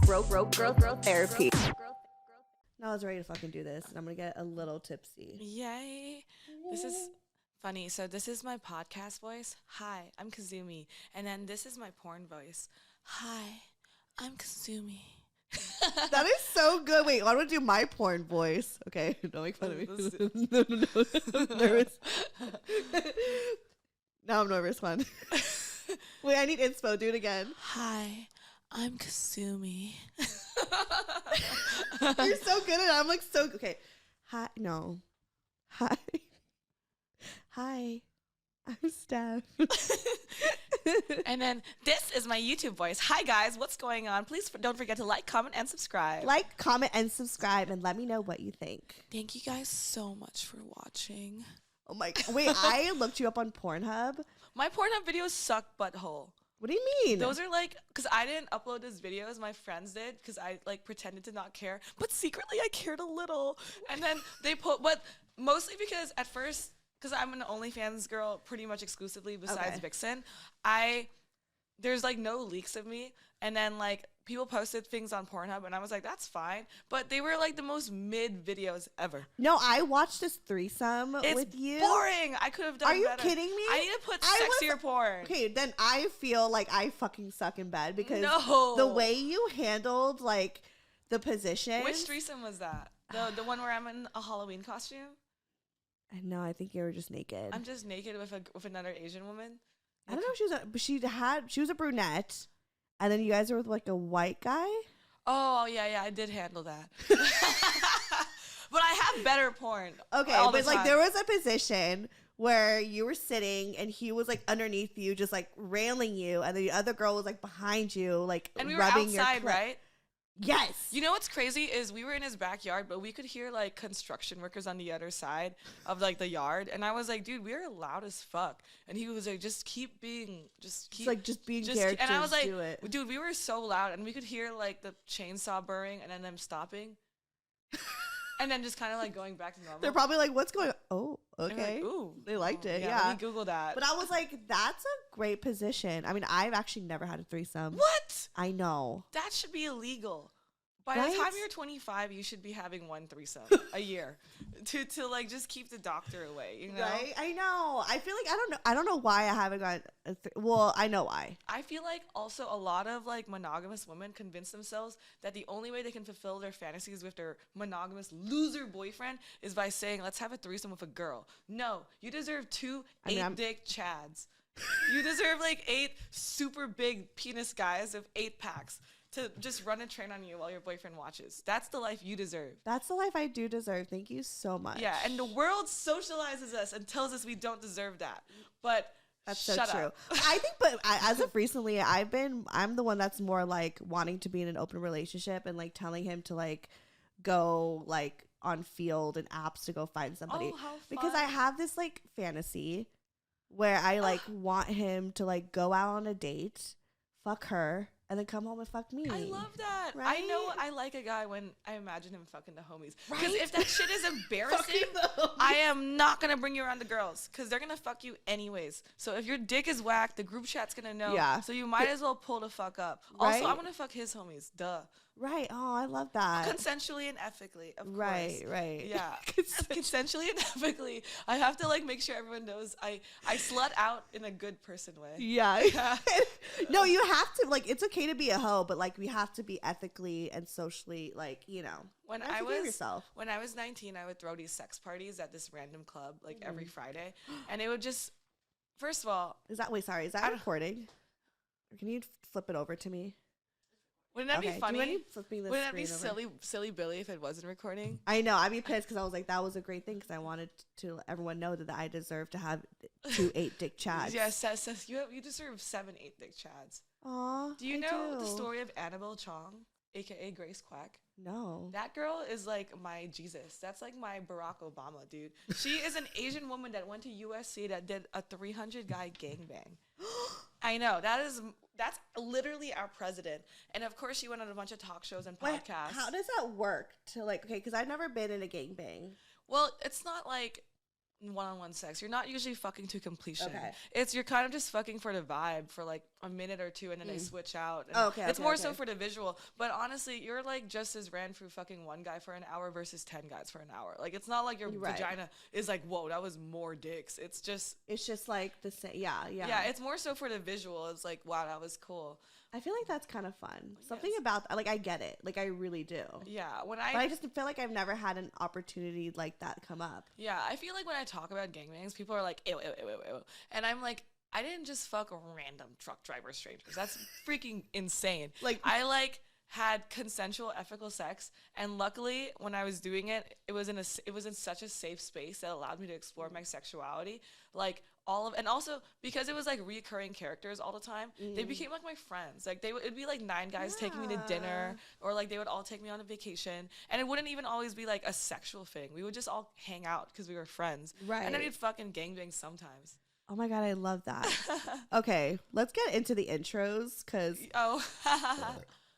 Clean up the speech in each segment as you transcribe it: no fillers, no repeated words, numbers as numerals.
growth therapy. Now I was ready to fucking do this, and I'm gonna get a little tipsy. Yay. This is funny. So this is my podcast voice. Hi, I'm Kazumi. And then this is my porn voice. Hi, I'm Kazumi. That is so good. Wait, I want to do my porn voice. Okay, don't make fun of me. No. I'm nervous. Now I'm nervous, man. Wait, I need inspo. Do it again. Hi, I'm Kazumi. You're so good at it. I'm like so okay. Hi, no. Hi. Hi. I'm Steph. And then this is my YouTube voice. Hi guys, what's going on? Please don't forget to like, comment, and subscribe. Like, comment, and subscribe, and let me know what you think. Thank you guys so much for watching. Oh my god. Wait, I looked you up on Pornhub. My Pornhub videos suck butthole. What do you mean? Those are like, because I didn't upload those videos, my friends did, because I like pretended to not care, but secretly I cared a little. And then they put, but mostly because at first, because I'm an OnlyFans girl pretty much exclusively besides Vixen, there's like no leaks of me. And then like people posted things on Pornhub and I was like, that's fine. But they were like the most mid videos ever. No, I watched this threesome with you. It's boring. I could have done better. Are you kidding me? I need to put sexier porn. Okay, then I feel like I fucking suck in bed because No. the way you handled like the position. Which threesome was that? The one where I'm in a Halloween costume? No, I think you were just naked. I'm just naked with another Asian woman. I don't know if she was a brunette, and then you guys were with like a white guy. Oh yeah, I did handle that. But I have better porn. Okay, but like there was a position where you were sitting and he was like underneath you, just like railing you, and the other girl was like behind you, like and we were rubbing outside, your right? Yes. You know what's crazy is we were in his backyard, but we could hear like construction workers on the other side of like the yard, and I was like, dude, we're loud as fuck. And he was like, just being characters. And I was like, dude, we were so loud, and we could hear like the chainsaw burring, and then them stopping, and then just kind of like going back to normal. They're probably like, what's going on? Oh, okay. Like, ooh, they liked it. Yeah. Let me Google that. But I was like, that's a great position. I mean, I've actually never had a threesome. What? I know. That should be illegal. By Right? the time you're 25, you should be having one threesome a year to like just keep the doctor away, you know? Right? I know. I feel like I don't know why I haven't got well, I know why. I feel like also a lot of like monogamous women convince themselves that the only way they can fulfill their fantasies with their monogamous loser boyfriend is by saying, let's have a threesome with a girl. No, you deserve two eight-dick chads. You deserve like 8 super big penis guys with 8 packs to just run a train on you while your boyfriend watches. That's the life you deserve. That's the life I do deserve. Thank you so much. Yeah, and the world socializes us and tells us we don't deserve that. But that's so shut true. up. I think, but as of recently, I'm the one that's more like wanting to be in an open relationship and like telling him to like go like on Field and apps to go find somebody. Oh, how fun. Because I have this like fantasy where I like want him to like go out on a date, fuck her, and then come home and fuck me. I love that. Right? I know I like a guy when I imagine him fucking the homies. Because if that shit is embarrassing, I am not going to bring you around the girls because they're going to fuck you anyways. So if your dick is whacked, the group chat's going to know. Yeah. So you might as well pull the fuck up. Right? Also, I'm going to fuck his homies. Duh. Right. Oh, I love that. Consensually and ethically, of course. Right. Yeah. Consensually and ethically. I have to like make sure everyone knows I slut out in a good person way. Yeah. No, you have to like, it's okay to be a hoe, but like we have to be ethically and socially like, you know, when I was 19, I would throw these sex parties at this random club like every Friday, and it would just, first of all, is that recording? Or can you flip it over to me? Wouldn't that be funny? Wouldn't that be silly Billy if it wasn't recording? I know. I'd be pissed because I was like, that was a great thing because I wanted to let everyone know that I deserve to have 2 8-dick chads. Yes, you deserve 7 8-dick chads. Aw, do you know the story of Annabelle Chong, aka Grace Quack? No. That girl is like my Jesus. That's like my Barack Obama, dude. She is an Asian woman that went to USC that did a 300-guy gangbang. I know. That's literally our president. And of course, she went on a bunch of talk shows and podcasts. How does that work? To like, okay, because I've never been in a gangbang. Well, it's not like one-on-one sex. You're not usually fucking to completion. Okay. You're kind of just fucking for the vibe, for like a minute or two and then they switch out. And it's more so for the visual. But honestly, you're like just as ran through fucking one guy for an hour versus 10 guys for an hour. Like it's not like your vagina is like, whoa, that was more dicks. It's just like the same. Yeah. It's more so for the visual. It's like, wow, that was cool. I feel like that's kind of fun. Something about like I get it. Like I really do. Yeah. But I just feel like I've never had an opportunity like that come up. Yeah. I feel like when I talk about gangbangs, people are like, ew, ew, ew, ew, ew. And I'm like, I didn't just fuck random truck driver strangers. That's freaking insane. Like I had consensual, ethical sex, and luckily when I was doing it, it was in such a safe space that allowed me to explore my sexuality. Like and also because it was like reoccurring characters all the time, they became like my friends. Like it'd be like 9 guys taking me to dinner, or like they would all take me on a vacation, and it wouldn't even always be like a sexual thing. We would just all hang out because we were friends, right? And then we'd fucking gangbang sometimes. Oh my God, I love that. Okay, let's get into the intros because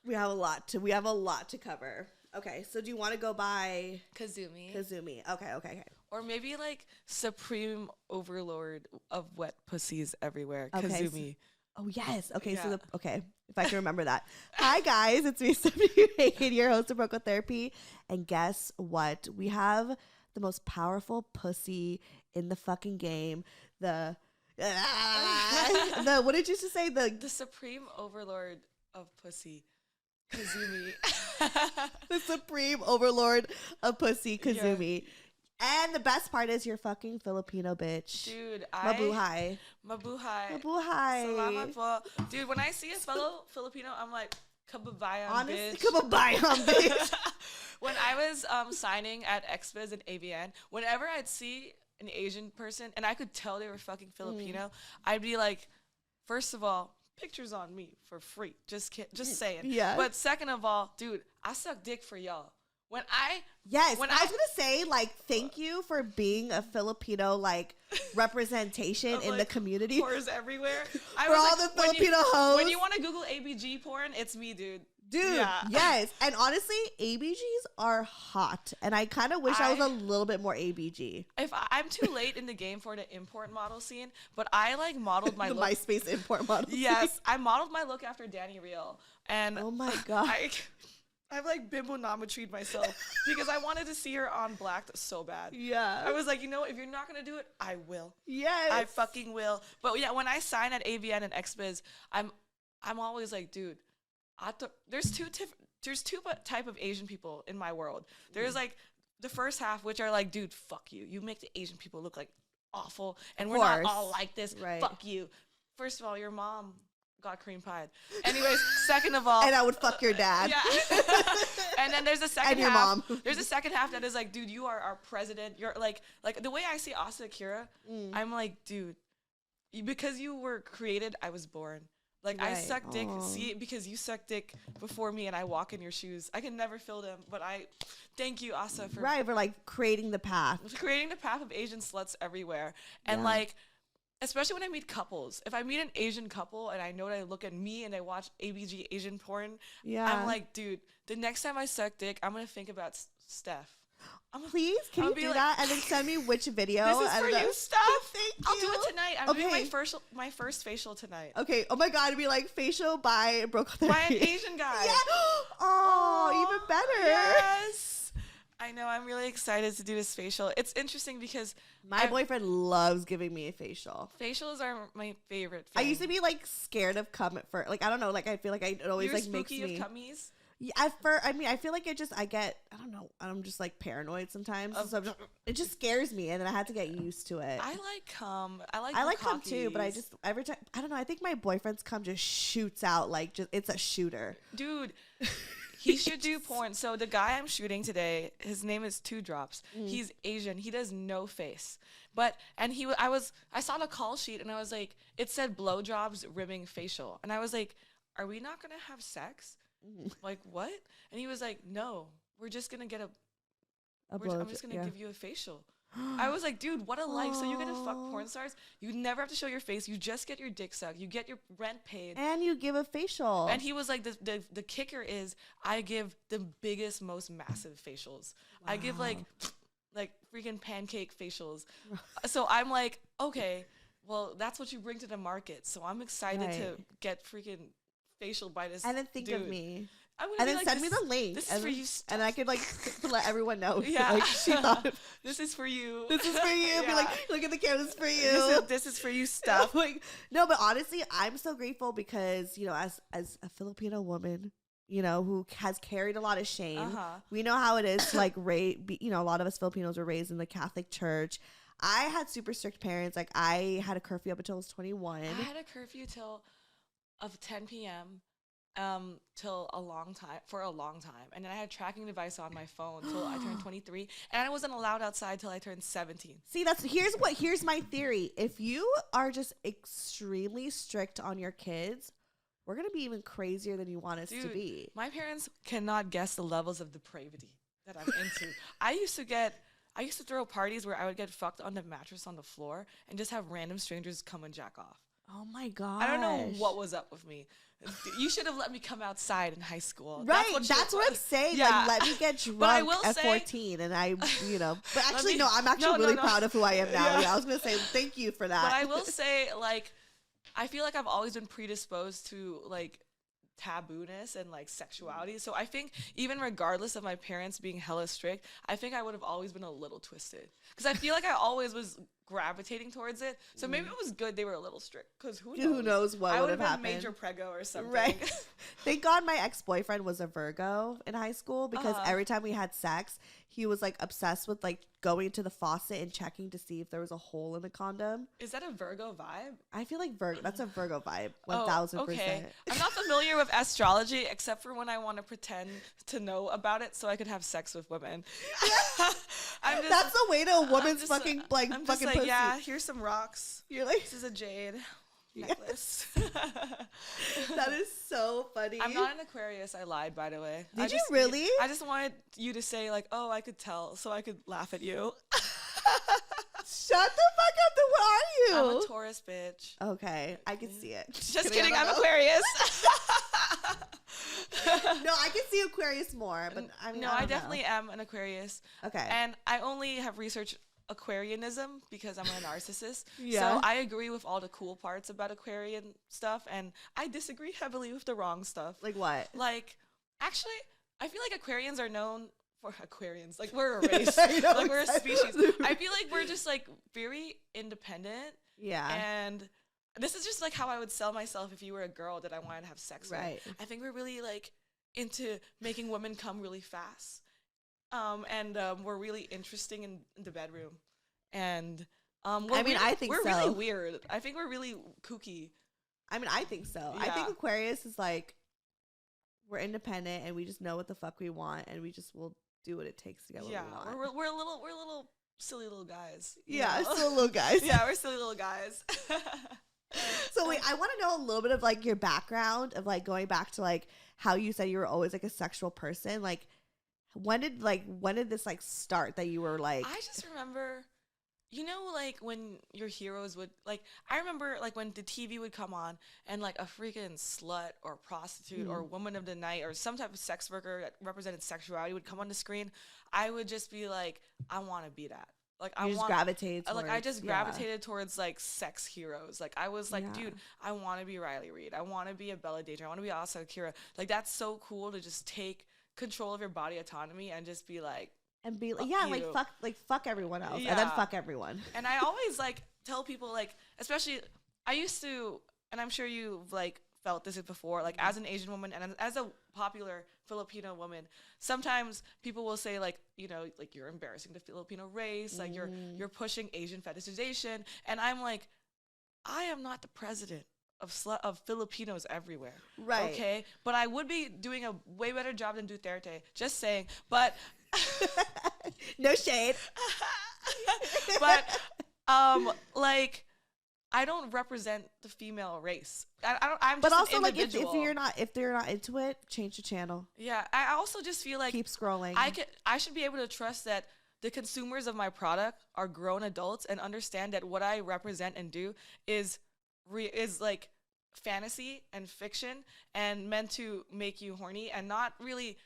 we have a lot to cover. Okay, so do you want to go by Kazumi? Okay. Or maybe like Supreme Overlord of Wet Pussies Everywhere, okay, Kazumi. Oh yes. Okay, yeah. If I can remember that. Hi guys, it's me, Stefanie Maegan, your host of Broco Therapy, and guess what? We have the most powerful pussy in the fucking game. The what did you just say? The Supreme Overlord of Pussy, Kazumi. The Supreme Overlord of Pussy, Kazumi. Yeah. And the best part is you're fucking Filipino, bitch. Dude, Mabuhay. Salamat po. Dude, when I see a fellow Filipino, I'm like, kababayan, honestly, bitch. Kababayan, bitch. When I was signing at XBiz and AVN, whenever I'd see an Asian person and I could tell they were fucking Filipino, I'd be like, first of all, pictures on me for free. Just saying. Yeah. But second of all, dude, I suck dick for y'all. I was gonna say, like, thank you for being a Filipino like representation in the community. Whores everywhere. For all the Filipino hoes. When you want to Google ABG porn, it's me, dude. Dude, yes. And honestly, ABGs are hot. And I kind of wish I was a little bit more ABG. I'm too late in the game for the import model scene, but I like modeled my look. MySpace import model Yes, I modeled my look after Danny Real. And oh my God. I've like bimbonometried myself because I wanted to see her on Blacked so bad. Yeah. I was like, you know, if you're not going to do it, I will. Yes. I fucking will. But yeah, when I sign at AVN and XBiz, I'm always like, dude, there's two type of Asian people in my world. There's like the first half, which are like, dude, fuck you. You make the Asian people look like awful, and we're not all like this. Right. Fuck you. First of all, your mom got cream pied. Anyways, second of all, and I would fuck your dad. Yeah. And then there's a second and your half. Mom. There's a second half that is like, dude, you are our president. You're like the way I see Asa Akira, I'm like, dude, because you were created, I was born. Like, right. I suck dick, because you suck dick before me and I walk in your shoes. I can never fill them, but I thank you, Asa, for like creating the path. Creating the path of Asian sluts everywhere. And like, especially when I meet couples. If I meet an Asian couple and I know they look at me and they watch ABG Asian porn, I'm like, dude, the next time I suck dick, I'm going to think about Steph. Please, can you do that and then send me which video? This is for you, Steph. Thank you. I'll do it tonight. I'm doing my first facial tonight. Okay. Oh my God, it'd be like facial by Broco Therapy. By an Asian guy. Yeah. Oh, even better. Yes. I know. I'm really excited to do this facial. It's interesting because my boyfriend loves giving me a facial. Facials are my favorite thing. I used to be like scared of cum at first. Like, I don't know. Like, I feel like it always like makes me. You're spooky of cummies? Yeah, I feel like I don't know. I'm just like paranoid sometimes. So it just scares me, and then I had to get used to it. I like cum. I like cum too, but every time, I don't know. I think my boyfriend's cum just shoots out like it's a shooter. Dude, he should do porn. So the guy I'm shooting today, his name is Two Drops. He's Asian. He does no face. I saw the call sheet and I was like, it said blowjobs rimming facial. And I was like, are we not going to have sex? Like, what? And he was like, no, we're just going to get I'm just going to give you a facial. I was like, dude, what a life. So you're going to fuck porn stars? You never have to show your face. You just get your dick sucked. You get your rent paid. And you give a facial. And he was like, the kicker is I give the biggest, most massive facials. Wow. I give like freaking pancake facials. So I'm like, okay, well, that's what you bring to the market. So I'm excited to get freaking facial by this and then think dude. of me. And then send me the link. This is for you. Stuff. And I could like let everyone know. Yeah. Like she thought this is for you. This is for you. Yeah. Be like, look at the camera. This is for you. This is for you stuff. Like, no, but honestly, I'm so grateful because, you know, as a Filipino woman, you know, who has carried a lot of shame, we know how it is to like you know, a lot of us Filipinos were raised in the Catholic Church. I had super strict parents. Like I had a curfew up until I was 21. I had a curfew of 10 p.m. Till a long time, and then I had a tracking device on my phone till I turned 23, and I wasn't allowed outside till I turned 17. See, here's my theory. If you are just extremely strict on your kids, we're gonna be even crazier than you want us to be. My parents cannot guess the levels of depravity that I'm into. I used to throw parties where I would get fucked on the mattress on the floor and just have random strangers come and jack off. Oh my god! I don't know what was up with me. You should have let me come outside in high school. Right, that's what I'm saying. Yeah. Like, let me get drunk at 14, and I, you know. But actually, no, I'm actually really proud of who I am now. Yeah, I was gonna say thank you for that. But I will say, like, I feel like I've always been predisposed to like taboo-ness and like sexuality. So I think even regardless of my parents being hella strict, I think I would have always been a little twisted because I feel like I always was gravitating towards it. So maybe it was good they were a little strict because who knows what would have happened. Major prego or something. Right. Thank God my ex-boyfriend was a Virgo in high school because every time we had sex, he was like obsessed with like going to the faucet and checking to see if there was a hole in the condom. Is that a Virgo vibe? I feel like that's a Virgo vibe. 1000%. Okay. I'm not familiar with astrology except for when I want to pretend to know about it so I could have sex with women. That's the way to a woman's fucking fucking pussy. Yeah, here's some rocks. You're like, this is a jade necklace. That is so funny. I'm not an Aquarius. I lied, by the way. Did you really? I just wanted you to say like, oh, I could tell, so I could laugh at you. Shut the fuck up. Then what are you? I'm a Taurus, bitch. Okay, I can see it. Just kidding. I'm Aquarius. No, I can see Aquarius more, but I mean, I definitely am an Aquarius. Okay, and I only have researched Aquarianism because I'm a narcissist. Yeah. So I agree with all the cool parts about Aquarian stuff, and I disagree heavily with the wrong stuff. Like what? Like, actually, I feel like Aquarians are known for Aquarians. Like, we're a race. Like, we're a species. I feel like we're just, like, very independent. Yeah. And this is just, like, how I would sell myself if you were a girl that I wanted to have sex with. I think we're really, like, into making women come really fast. And we're really interesting in the bedroom. And I think we're really weird. I think we're really kooky. I mean, I think so. Yeah. I think Aquarius is like, we're independent and we just know what the fuck we want and we just will do what it takes to get what we want. We're little silly little guys. Yeah, silly little guys. Yeah, we're silly little guys. So wait, I want to know a little bit of like your background of like going back to like how you said you were always like a sexual person. Like, when did this like start that you were like? I just remember, you know, like when your heroes would like. I remember like when the TV would come on and like a freaking slut or prostitute or woman of the night or some type of sex worker that represented sexuality would come on the screen. I would just be like, I want to be that. Like I gravitated towards, I just gravitated towards like sex heroes. Like I was like, dude, I want to be Riley Reid. I want to be a Bella Danger. I want to be Asa Akira. Like that's so cool to just take control of your body autonomy and just be like, and be like, fuck everyone else, and then fuck everyone. And I always like tell people like, especially I used to, and I'm sure you've like felt this before, like as an Asian woman and as a popular Filipino woman, sometimes people will say like, you know, like you're embarrassing the Filipino race, like you're pushing Asian fetishization, and I'm like, I am not the president of Filipinos everywhere, right? Okay, but I would be doing a way better job than Duterte. Just saying, but no shade. But like, I don't represent the female race. I'm just but also an like if they're not into it, change the channel. Yeah, I also just feel like keep scrolling. I should be able to trust that the consumers of my product are grown adults and understand that what I represent and do is like fantasy and fiction and meant to make you horny and not really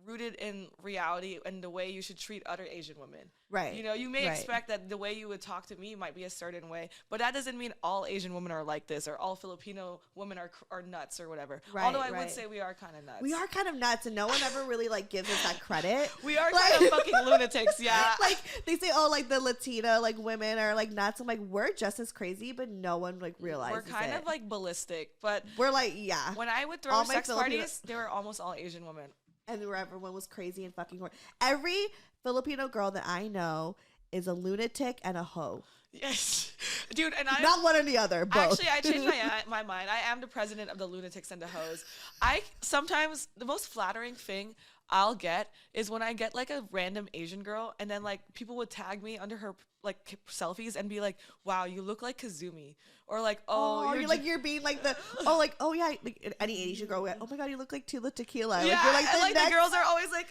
rooted in reality and the way you should treat other Asian women. Right. You know, you may Right. expect that the way you would talk to me might be a certain way, but that doesn't mean all Asian women are like this or all Filipino women are nuts or whatever. Right, Although I right. would say we are kind of nuts. We are kind of nuts, and no one ever really like gives us that credit. We are kind of fucking lunatics, yeah. Like they say, oh, like the Latina like women are like nuts. I'm like, we're just as crazy, but no one like realizes We're kind it. of like ballistic, but We're like, yeah. when I would throw All my sex Filipino- parties, they were almost all Asian women. And where everyone was crazy and fucking horny. Every Filipino girl that I know is a lunatic and a hoe. Yes, dude, and I Not one or the other, both. actually I changed my mind. I am the president of the lunatics and the hoes. I sometimes the most flattering thing I'll get is when I get like a random Asian girl, and then like people would tag me under her like selfies and be like, "Wow, you look like Kazumi," or like, "Oh, you're being like the oh yeah, like any Asian girl. Oh my god, you look like Tula Tequila. yeah." Like, you're like and, like next- the girls are always like,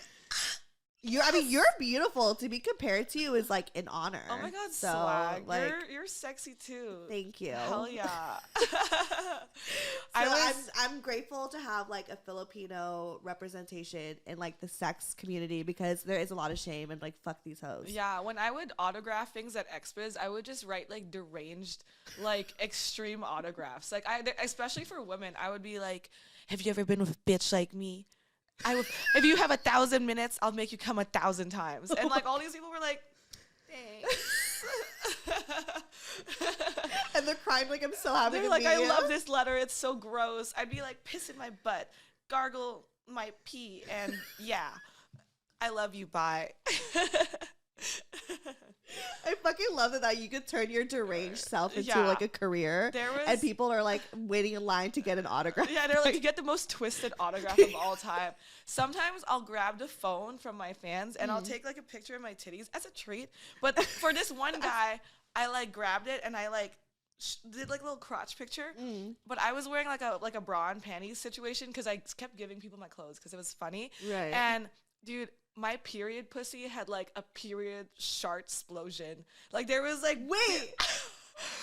you're beautiful. To be compared to you is like an honor. "Oh my god, so, swag! Like, You're sexy too." thank you. Hell yeah. I'm grateful to have like a Filipino representation in like the sex community because there is a lot of shame and like fuck these hoes. Yeah, when I would autograph things at expos, I would just write like deranged, like extreme autographs. Like especially for women, I would be like, "Have you ever been with a bitch like me? If you have 1,000 minutes, I'll make you come 1,000 times." And like all these people were like, "Thanks." And they're crying like I'm so happy They're to like, meet "I you." love this letter. It's so gross." I'd be like, piss in my butt, gargle my pee, and yeah, I love you. Bye. I fucking love that you could turn your deranged self into Yeah. like a career, and people are like waiting in line to get an autograph. Yeah, they're like, "You get the most twisted autograph of all time." Sometimes I'll grab the phone from my fans and I'll take like a picture of my titties as a treat. But for this one guy, I like grabbed it and I like did like a little crotch picture. But I was wearing like a bra and panties situation because I kept giving people my clothes because it was funny. Right. And dude, my period pussy had like a period shart explosion. Like there was like Wait.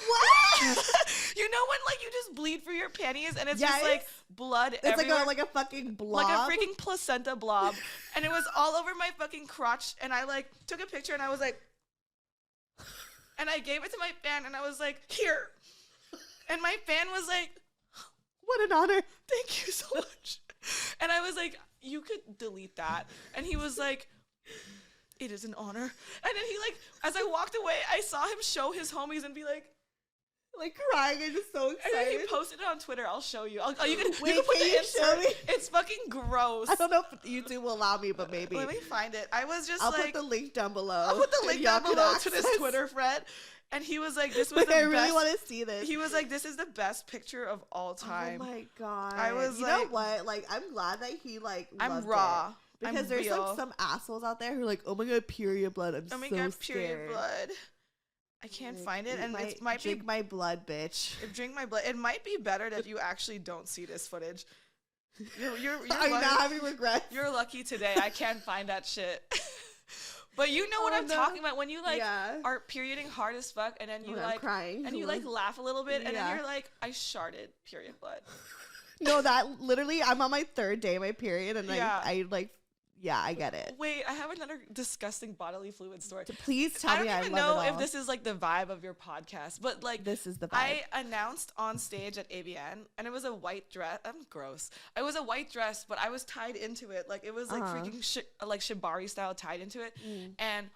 what? You know when like you just bleed through your panties and it's just like blood It's everywhere? like a fucking blob. Like a freaking placenta blob. And it was all over my fucking crotch. And I like took a picture and I was like, and I gave it to my fan and I was like, "Here." And my fan was like, What an honor. "Thank you so much." And I was like, "You could delete that." And he was like, "It is an honor." And then he like, as I walked away, I saw him show his homies and be like crying and just so and then excited. he posted it on Twitter. I'll show you. You can Wait, put can the you insert. show me? It's fucking gross. I don't know if YouTube will allow me, but maybe. Let me find it. I was just I'll like, put the link down below. I'll put the link Y'all down can below to this access. Twitter thread. And he was like, "This was Wait, the I best." really want to see this. He was like, "This is the best picture of all time." Oh my god! I was you know like- what? Like, I'm glad that he like. I'm loved raw. it. Because I'm there's real. like some assholes out there who are like, "Oh my god, period blood." I'm Oh my so god, scared. period blood. I can't find it, and it might be drink my blood, bitch. drink my blood. It might be better that you actually don't see this footage. You're Are you lucky, not having regrets? you're lucky today. I can't find that shit. But you know what Oh, I'm no. talking about when you like Yeah. are perioding hard as fuck, and then you When I'm like crying. and you like laugh a little bit, and Yeah. then you're like, "I sharted period blood." No, that literally, I'm on my third day of my period, and Yeah. I like, yeah, I get it. Wait, I have another disgusting bodily fluid story. So please tell I me don't I even love know it if all. this is like the vibe of your podcast, but like This is the vibe. I announced on stage at ABN, and it was a white dress. I'm gross. It was a white dress, but I was tied into it. Like it was like freaking like shibari style tied into it, and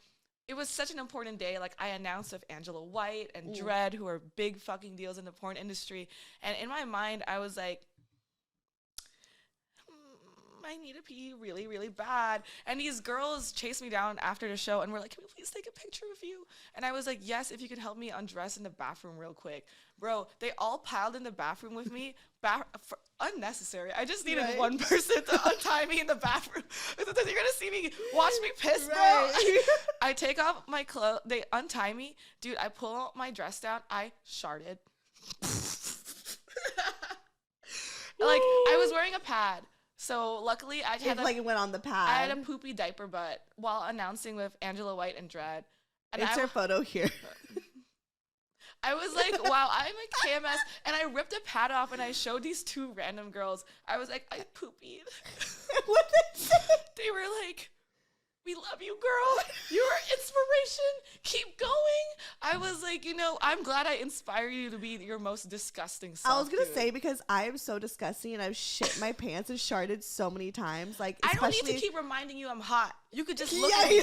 it was such an important day. Like I announced with Angela White and Dredd, who are big fucking deals in the porn industry, and in my mind, I was like, I need to pee really, really bad. And these girls chased me down after the show and were like, "Can we please take a picture with you?" And I was like, "Yes, if you could help me undress in the bathroom real quick." Bro, they all piled in the bathroom with me. Unnecessary. I just needed one person to untie me in the bathroom. You're going to see me, watch me piss, bro. I take off my clothes. They untie me. Dude, I pull my dress down. I sharted. Like, I was wearing a pad. So luckily, I had it went on the pad. I had a poopy diaper butt while announcing with Angela White and Dredd. And It's her photo here. I was like, "Wow, I'm a KMS," and I ripped a pad off and I showed these two random girls. I was like, "I poopied." What they say? They were love you, girl. You're inspiration. Keep going. I was like, you know, I'm glad I inspire you to be your most disgusting self. I was going to say, because I am so disgusting and I've shit my pants and sharted so many times. Like, I don't need to keep reminding you I'm hot. You could just look at me.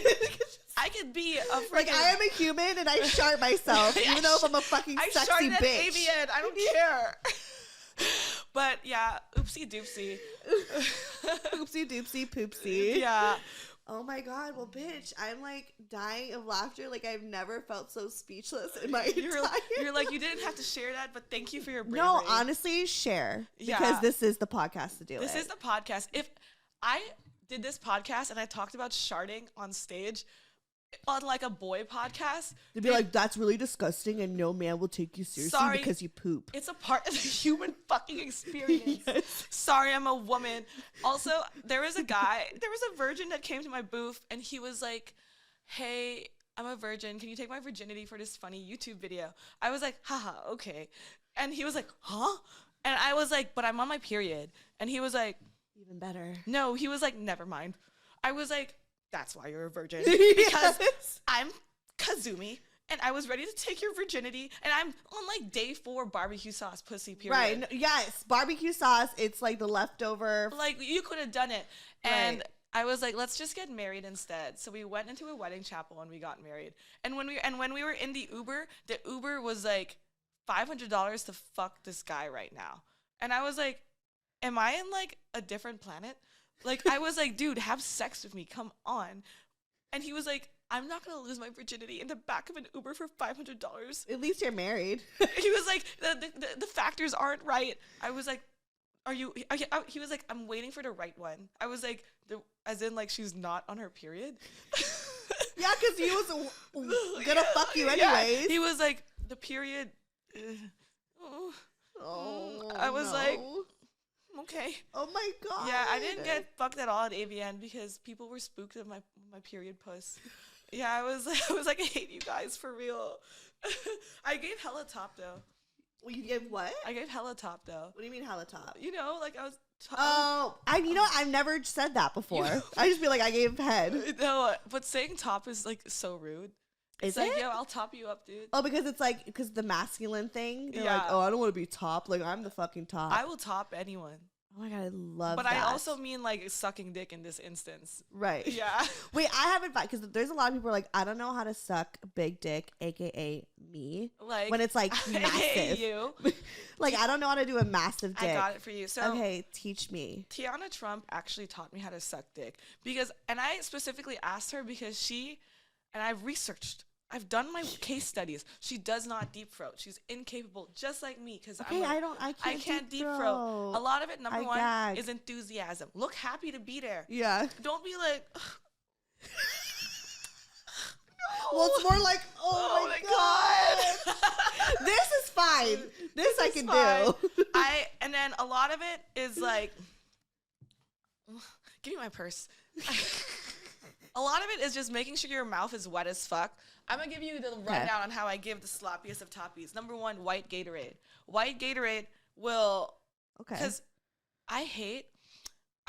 I could be a freaking... Like, I am a human and I shart myself, even though if I'm a fucking sexy bitch. I sharted at AVN. I don't care. But yeah, oopsie doopsie. Oopsie doopsie poopsie. Yeah. Oh my God. Well, bitch, I'm like dying of laughter. Like, I've never felt so speechless in my entire life. You're like, you didn't have to share that, but thank you for your bravery. No, honestly, share. Because this is the podcast to do This is the podcast. If I did this podcast and I talked about sharting on stage, on like a boy podcast, they'd be like, that's really disgusting and no man will take you seriously because you poop. It's a part of the human fucking experience. Yes. Sorry, I'm a woman. Also, there was a virgin that came to my booth and he was like, hey, I'm a virgin. Can you take my virginity for this funny YouTube video? I was like, haha, okay. And he was like, huh? And I was like, but I'm on my period. And he was like, even better. No, he was like, never mind. I was like, that's why you're a virgin. Because I'm Kazumi and I was ready to take your virginity and I'm on like day 4 barbecue sauce pussy period. Right. No, yes. Barbecue sauce. It's like the leftover. Like you could have done it. And I was like, let's just get married instead. So we went into a wedding chapel and we got married. And when we were in the Uber was like $500 to fuck this guy right now. And I was like, am I in like a different planet? Like, I was like, dude, have sex with me. Come on. And he was like, I'm not going to lose my virginity in the back of an Uber for $500. At least you're married. He was like, the factors aren't right. I was like, are you? He was like, I'm waiting for the right one. I was like, as in like she's not on her period. Yeah, because he was going to fuck you anyways. Yeah. He was like, the period. I was like, okay. Oh my God. Yeah, I didn't get fucked at all at AVN because people were spooked at my period puss. Yeah, I was like, I hate you guys for real. I gave hella top though. Well, you gave what? I gave hella top though. What do you mean hella top? You know, like I was. I've never said that before. I just feel like I gave head. No, but saying top is like so rude. It's like, yo, I'll top you up, dude. Oh, because it's like, because the masculine thing. They're like, oh, I don't want to be top. Like, I'm the fucking top. I will top anyone. Oh my God, I love but that. But I also mean like sucking dick in this instance. Right. Yeah. Wait, I have advice because there's a lot of people who are like, I don't know how to suck big dick, aka me. Like when it's like massive. Hey, you. Like I don't know how to do a massive dick. I got it for you. So okay, teach me. Tiana Trump actually taught me how to suck dick and I specifically asked her because I've researched. I've done my case studies. She does not deep throat. She's incapable, just like me. Because I can't deep throat. A lot of it, number one, is enthusiasm. Look happy to be there. Yeah. Don't be like. No. Well, it's more like, oh my God. This is fine. This I can do. And then a lot of it is like, give me my purse. A lot of it is just making sure your mouth is wet as fuck. I'm going to give you the rundown on how I give the sloppiest of toppies. Number 1, white Gatorade. White Gatorade will... Okay. Because I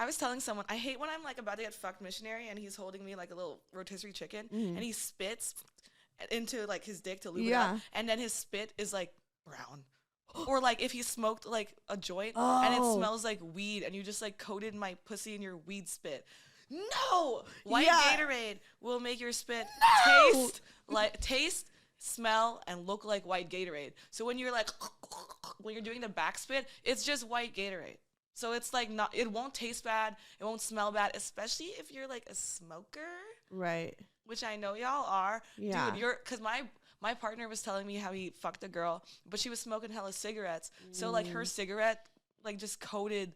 was telling someone, I hate when I'm like about to get fucked missionary and he's holding me like a little rotisserie chicken and he spits into like his dick to lube it up. And then his spit is like brown. Or like if he smoked like a joint and it smells like weed and you just like coated my pussy in your weed spit. No! White Gatorade will make your spit taste, smell, and look like white Gatorade. So when you're like, when you're doing the back spit, it's just white Gatorade. So it's like it won't taste bad, it won't smell bad, especially if you're like a smoker. Right. Which I know y'all are. Yeah. Dude, because my partner was telling me how he fucked a girl, but she was smoking hella cigarettes. So like her cigarette like just coated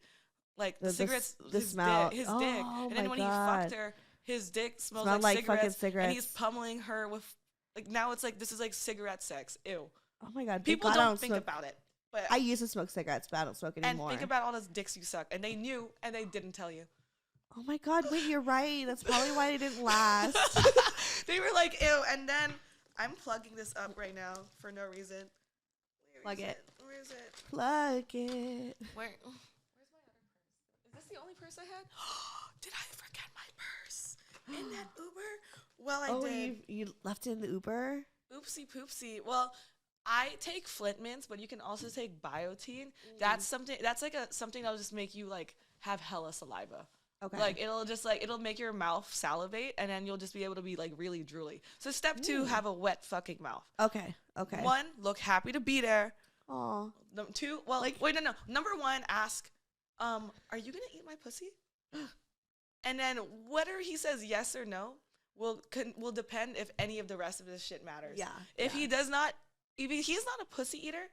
like the cigarettes, his smell. His dick. And then when he fucked her, his dick smelled like cigarettes. And he's pummeling her with, like, now it's like, this is like cigarette sex. Ew. Oh my God. People don't think about it. But I used to smoke cigarettes, but I don't smoke anymore. And think about all those dicks you suck. And they knew, and they didn't tell you. Oh my God. Wait, you're right. That's probably why they didn't last. They were like, ew. And then I'm plugging this up right now for no reason. Plug it. Where is it? Plug it. Where's my other purse? Is this the only purse I had? Did I forget my purse in that Uber? Well, I did. You left it in the Uber? Oopsie poopsie. Well, I take Flint mints, but you can also take biotin. That's something that'll just make you like have hella saliva. Okay. Like it'll make your mouth salivate, and then you'll just be able to be like really drooly. So step 2, have a wet fucking mouth. Okay. 1, look happy to be there. Aw. 2, well, like, wait, no. Number 1, ask, are you gonna eat my pussy? And then whether he says yes or no will depend if any of the rest of this shit matters. Yeah. If he does not, if he's not a pussy eater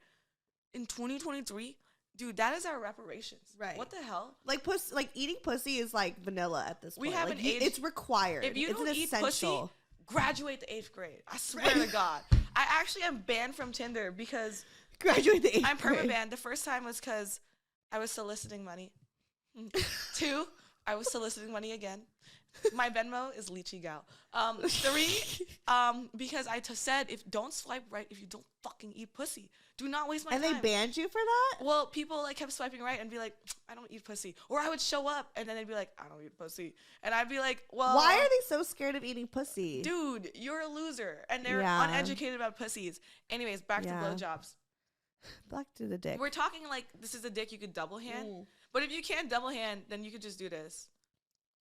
in 2023. Dude, that is our reparations. Right. What the hell? Like eating pussy is like vanilla at this point. We have like, an age. It's required. If you it's don't an eat essential. pussy, graduate the 8th grade. I swear to God. I actually am banned from Tinder because graduate the 8th I'm grade. perma-banned. The first time was because I was soliciting money. 2, I was soliciting money again. My Venmo is lychee gal. 3, because I said don't swipe right if you don't fucking eat pussy. Do not waste my time. And they banned you for that? Well, people like kept swiping right and be like, I don't eat pussy. Or I would show up and then they'd be like, I don't eat pussy. And I'd be like, well, why are they so scared of eating pussy? Dude, you're a loser. And they're uneducated about pussies. Anyways, back to blowjobs. Back to the dick. We're talking like this is a dick you could double hand. But if you can't double hand, then you could just do this.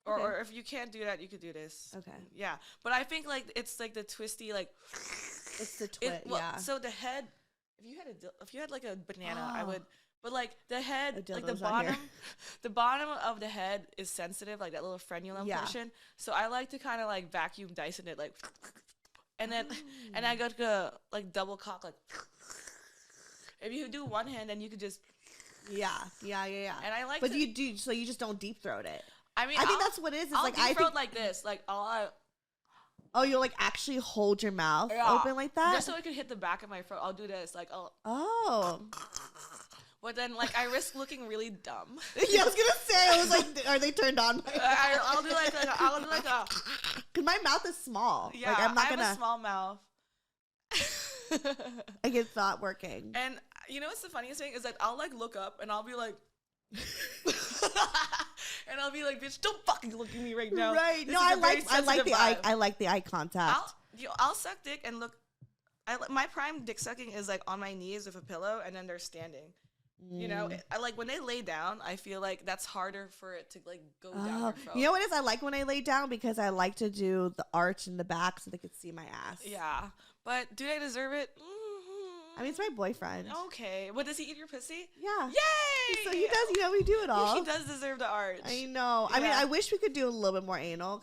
Or if you can't do that, you could do this. Okay. Yeah. But I think like it's like the twisty like. It's the twist. Yeah. So the head, if you had like a banana, I would. But like the head, like the bottom of the head is sensitive, like that little frenulum portion. So I like to kind of like vacuum Dyson it, like, and then and I go to like double cock, like. If you do one hand, then you could just. Yeah. And I like. But you do, so you just don't deep throat it. I mean, I think that's what it is. I'll like deep throat like this, like all. Oh, you'll like actually hold your mouth open like that? Just so I can hit the back of my throat. I'll do this, like Oh. But then, like, I risk looking really dumb. Yeah, I was gonna say, I was like, are they turned on? I'll do like a. Cause my mouth is small. Yeah, like, I'm not I have gonna. a small mouth. I get not working. And you know what's the funniest thing is that I'll like look up and I'll be like. And I'll be like, bitch, don't fucking look at me right now. Right. No, I like the eye contact. I'll suck dick and look. My prime dick sucking is like on my knees with a pillow and then they're standing. You know, I like when they lay down, I feel like that's harder for it to like go down your throat. You know what it is? I like when I lay down because I like to do the arch in the back so they could see my ass. Yeah. But do they deserve it? I mean, it's my boyfriend. Okay. What, does he eat your pussy? Yeah. Yay! So he does, you know, we do it all. He does deserve the arch. I know. Yeah. I mean, I wish we could do a little bit more anal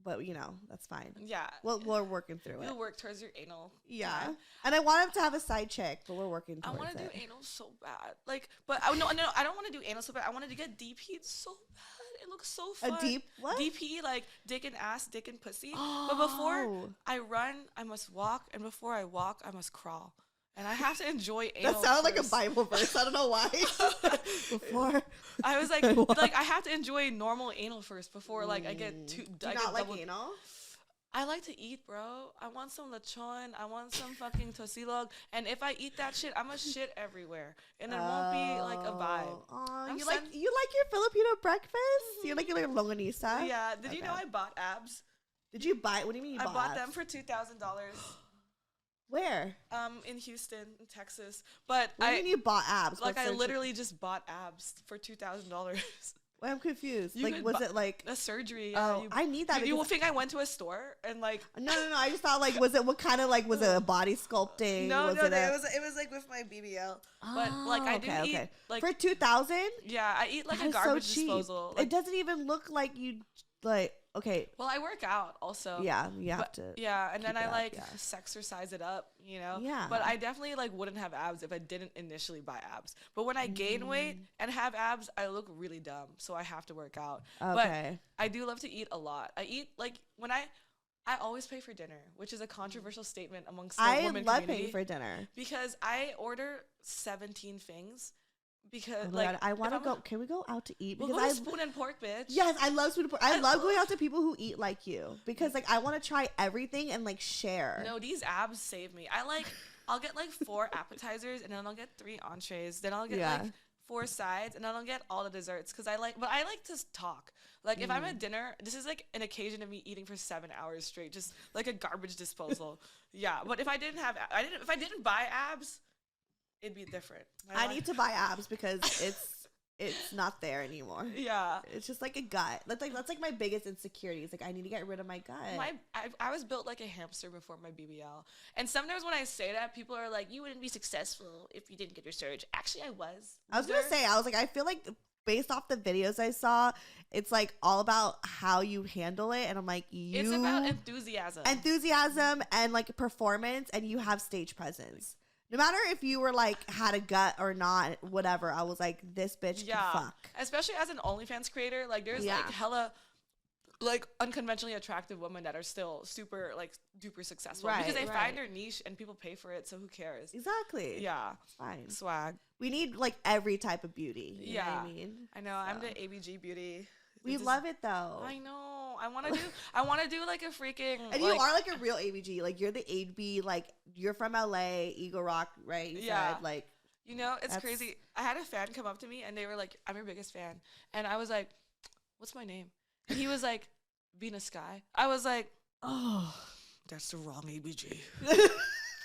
but you know, that's fine. Yeah. We're working through it. You'll work towards your anal. Yeah. Time. And I want him to have a side chick, but we're working towards it. I want to do anal so bad. Like, but no, I don't want to do anal so bad. I wanted to get DP'd so bad. It looks so fun. A deep what? DP, like dick and ass, dick and pussy. But before I run, I must walk. And before I walk, I must crawl. And I have to enjoy anal. That sounded like a Bible verse. I don't know why. Before I was like I have to enjoy normal anal first before like I get too. Do you not like anal? I like to eat, bro. I want some lechon. I want some fucking tosilog. And if I eat that shit, I'm gonna shit everywhere, and it won't be like a vibe. Oh, you like your Filipino breakfast? Mm-hmm. You like your longanisa? Yeah. Did you know I bought abs? Did you buy? What do you mean you bought? I bought abs? them for $2,000. Where? In Houston, in Texas. But what do you mean you bought abs? Like I literally just bought abs for $2,000. Wait, I'm confused. Like, was it like a surgery? Oh, I need that. You think I went to a store and like? No. I just thought like, was it what kind of like? Was it a body sculpting? No. It was like with my BBL. But like I do eat like for 2,000. Yeah, I eat like a garbage disposal. Like, it doesn't even look like you like. Okay. Well, I work out also. Yeah, you have to. Yeah, and then I like sexercise it up, you know. Yeah. But I definitely like wouldn't have abs if I didn't initially buy abs. But when I gain weight and have abs, I look really dumb, so I have to work out. Okay. But I do love to eat a lot. I eat like when I always pay for dinner, which is a controversial statement amongst the women community. I love paying for dinner because I order 17 things. Because God, I want to go. Can we go out to eat? Because I spoon and pork, bitch. Yes, I love spoon and pork. I love going out to people who eat like you because like I want to try everything and like share. No, these abs save me. I'll get like 4 appetizers and then I'll get 3 entrees. Then I'll get like 4 sides, and I don't get all the desserts because I like to talk. Like if I'm at dinner, this is like an occasion of me eating for 7 hours straight, just like a garbage disposal. Yeah, but if I didn't buy abs, it'd be different. I need to buy abs because it's not there anymore. Yeah, it's just like a gut. That's like my biggest insecurity. It's like I need to get rid of my gut. I was built like a hamster before my BBL, and sometimes when I say that, people are like, "You wouldn't be successful if you didn't get your surgery." Actually, I was. I was gonna say, I feel like based off the videos I saw, it's like all about how you handle it, and I'm like, it's about enthusiasm and like performance, and you have stage presence. No matter if you were like had a gut or not, whatever, I was like, this bitch can fuck. Especially as an OnlyFans creator, like there's like hella like unconventionally attractive women that are still super like duper successful because they find their niche and people pay for it. So who cares? Exactly. Yeah. It's fine. Swag. We need like every type of beauty. You know what I mean? I know. So. I'm the ABG beauty. We love it though. I know. I want to do like a freaking. And you are like a real ABG. Like you're the AB. Like you're from LA, Eagle Rock, right? You said, like. You know, it's crazy. I had a fan come up to me and they were like, "I'm your biggest fan," and I was like, "What's my name?" And he was like, "Venus Sky." I was like, "Oh, that's the wrong ABG."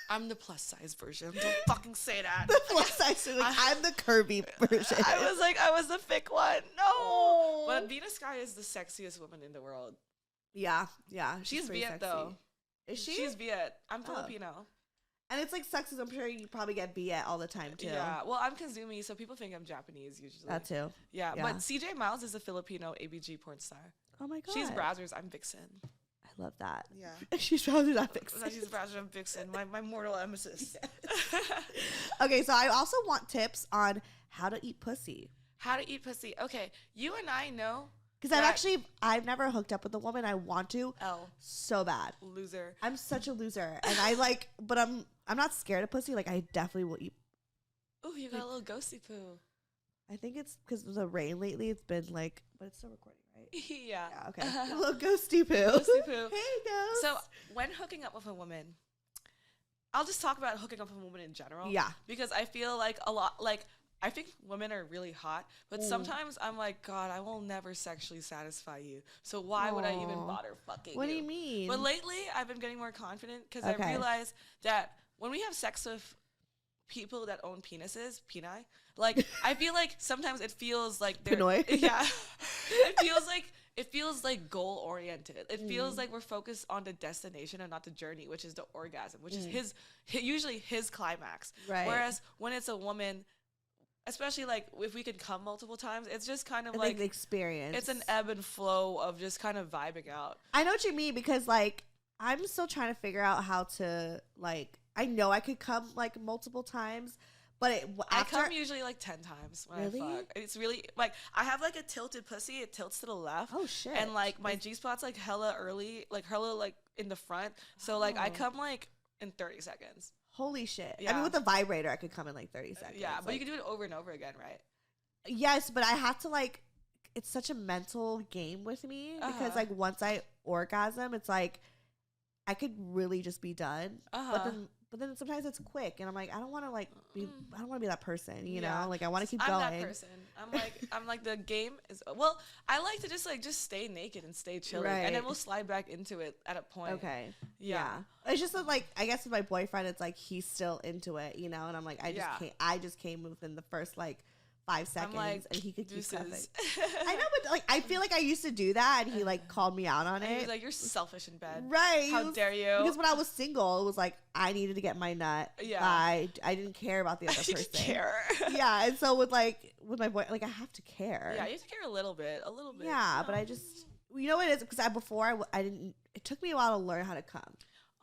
I'm the plus size version. Don't fucking say that. The plus size. Like, I'm the curvy version. I was the thick one. No. Oh. But Venus Sky is the sexiest woman in the world. Yeah. She's Viet though. Is she? She's Viet. I'm Filipino. And it's like sexist. I'm sure you probably get Viet all the time too. Yeah. Well, I'm Kazumi, so people think I'm Japanese usually. That too. Yeah. But CJ Miles is a Filipino ABG porn star. Oh my god. She's Brazzers. I'm Vixen. I love that. Yeah. She's Brazzers. I'm Vixen. She's Brazzers. I'm Vixen. My mortal emesis. Yes. Okay, so I also want tips on how to eat pussy. How to eat pussy. Okay, you and I know. Because I've never hooked up with a woman. I want to so bad. Loser. I'm such a loser, and but I'm not scared of pussy. Like I definitely will eat. Oh, you got a little ghosty poo. I think it's because of the rain lately. It's been like, but it's still recording, right? Yeah. Okay. A little ghosty poo. Ghosty poo. Hey, ghost. So when hooking up with a woman, I'll just talk about hooking up with a woman in general. Yeah. Because I feel like I think women are really hot, but sometimes I'm like, God, I will never sexually satisfy you. So why would I even bother fucking you? What do you mean? But lately, I've been getting more confident because I realized that when we have sex with people that own penises, Pinays, like I feel like sometimes it feels like they're yeah. It feels like goal oriented. It feels like we're focused on the destination and not the journey, which is the orgasm, which is usually his climax. Right. Whereas when it's a woman, especially like if we could come multiple times, it's just kind of it's like the experience. It's an ebb and flow of just kind of vibing out. I know what you mean because like I'm still trying to figure out how to like. I know I could come like multiple times, but I come usually like 10 times when I fuck. It's really like I have like a tilted pussy. It tilts to the left. Oh shit! And like my G spot's like hella early, like hella like in the front. So like I come like in 30 seconds. Holy shit! Yeah. I mean, with a vibrator, I could come in like 30 seconds. Yeah, but you can do it over and over again, right? Yes, but I have to like. It's such a mental game with me because like once I orgasm, it's like I could really just be done. But then sometimes it's quick, and I'm like, I don't want to like be. I don't want to be that person, you know. Like I want to keep going. I'm that person. I'm like the game is. Well, I like to just stay naked and stay chilling, and then we'll slide back into it at a point. Okay. Yeah. It's just that, like I guess with my boyfriend, it's like he's still into it, you know, and I'm like, I just came within the first like 5 seconds, like, and he could keep coming. I know, but like I feel like I used to do that, and he like called me out on it. He was like, "You're selfish in bed, right? How dare you?" Because when I was single, it was like I needed to get my nut. Yeah, I didn't care about the other person. Care. Yeah, and so with my boy, like I have to care. Yeah, you have to care a little bit. Yeah, but I just, you know what it is because I didn't. It took me a while to learn how to come.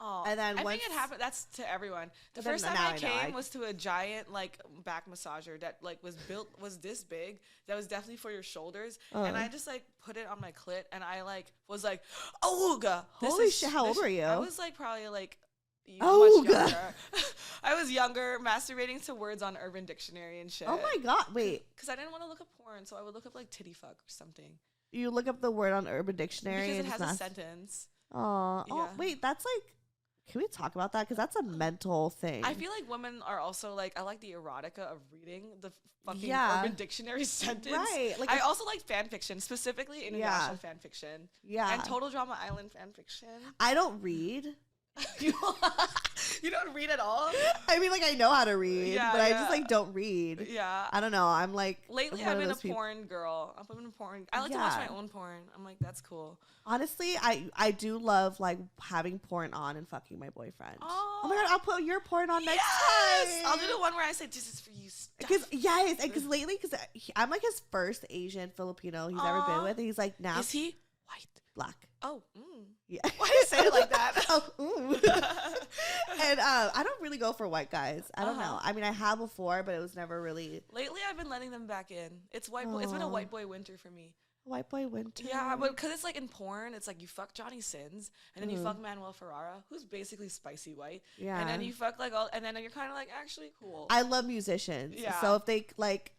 Oh, and then I think it happened. That's to everyone. The first time I came was to a giant like back massager that like was this big. That was definitely for your shoulders. And I just like put it on my clit, and I like was like, "Ooga!" Holy shit! How old were you? I was like probably like much younger. I was younger, masturbating to words on Urban Dictionary and shit. Oh my god! Wait, because I didn't want to look up porn, so I would look up like titty fuck or something. You look up the word on Urban Dictionary because it has a sentence. Oh, wait, that's like. Can we talk about that? Because that's a mental thing. I feel like women are also like, I like the erotica of reading the fucking Urban Dictionary sentence. Right. Like I also like fan fiction, specifically international fan fiction. Yeah. And Total Drama Island fan fiction. I don't read. You don't read at all? I mean, like, I know how to read, but I just, like, don't read. Yeah. I don't know. I'm, like... Lately, I've been a porn girl. I've been a porn... I like to watch my own porn. I'm like, that's cool. Honestly, I do love, like, having porn on and fucking my boyfriend. Oh my God, I'll put your porn on next time. I'll do the one where I say, this is for you, Because lately, because I'm, like, his first Asian Filipino he's ever been with. And he's, like, now... Is he white? Black. Oh, yeah. Why do you say it like that? And I don't really go for white guys. I don't know. I mean, I have before, but it was never really. Lately, I've been letting them back in. It's white boy. It's been a white boy winter for me. White boy winter. Yeah, but because it's like in porn, it's like you fuck Johnny Sins, and then you fuck Manuel Ferrara, who's basically spicy white. Yeah. And then you fuck like all, and then you're kind of like actually cool. I love musicians. Yeah. So if they like,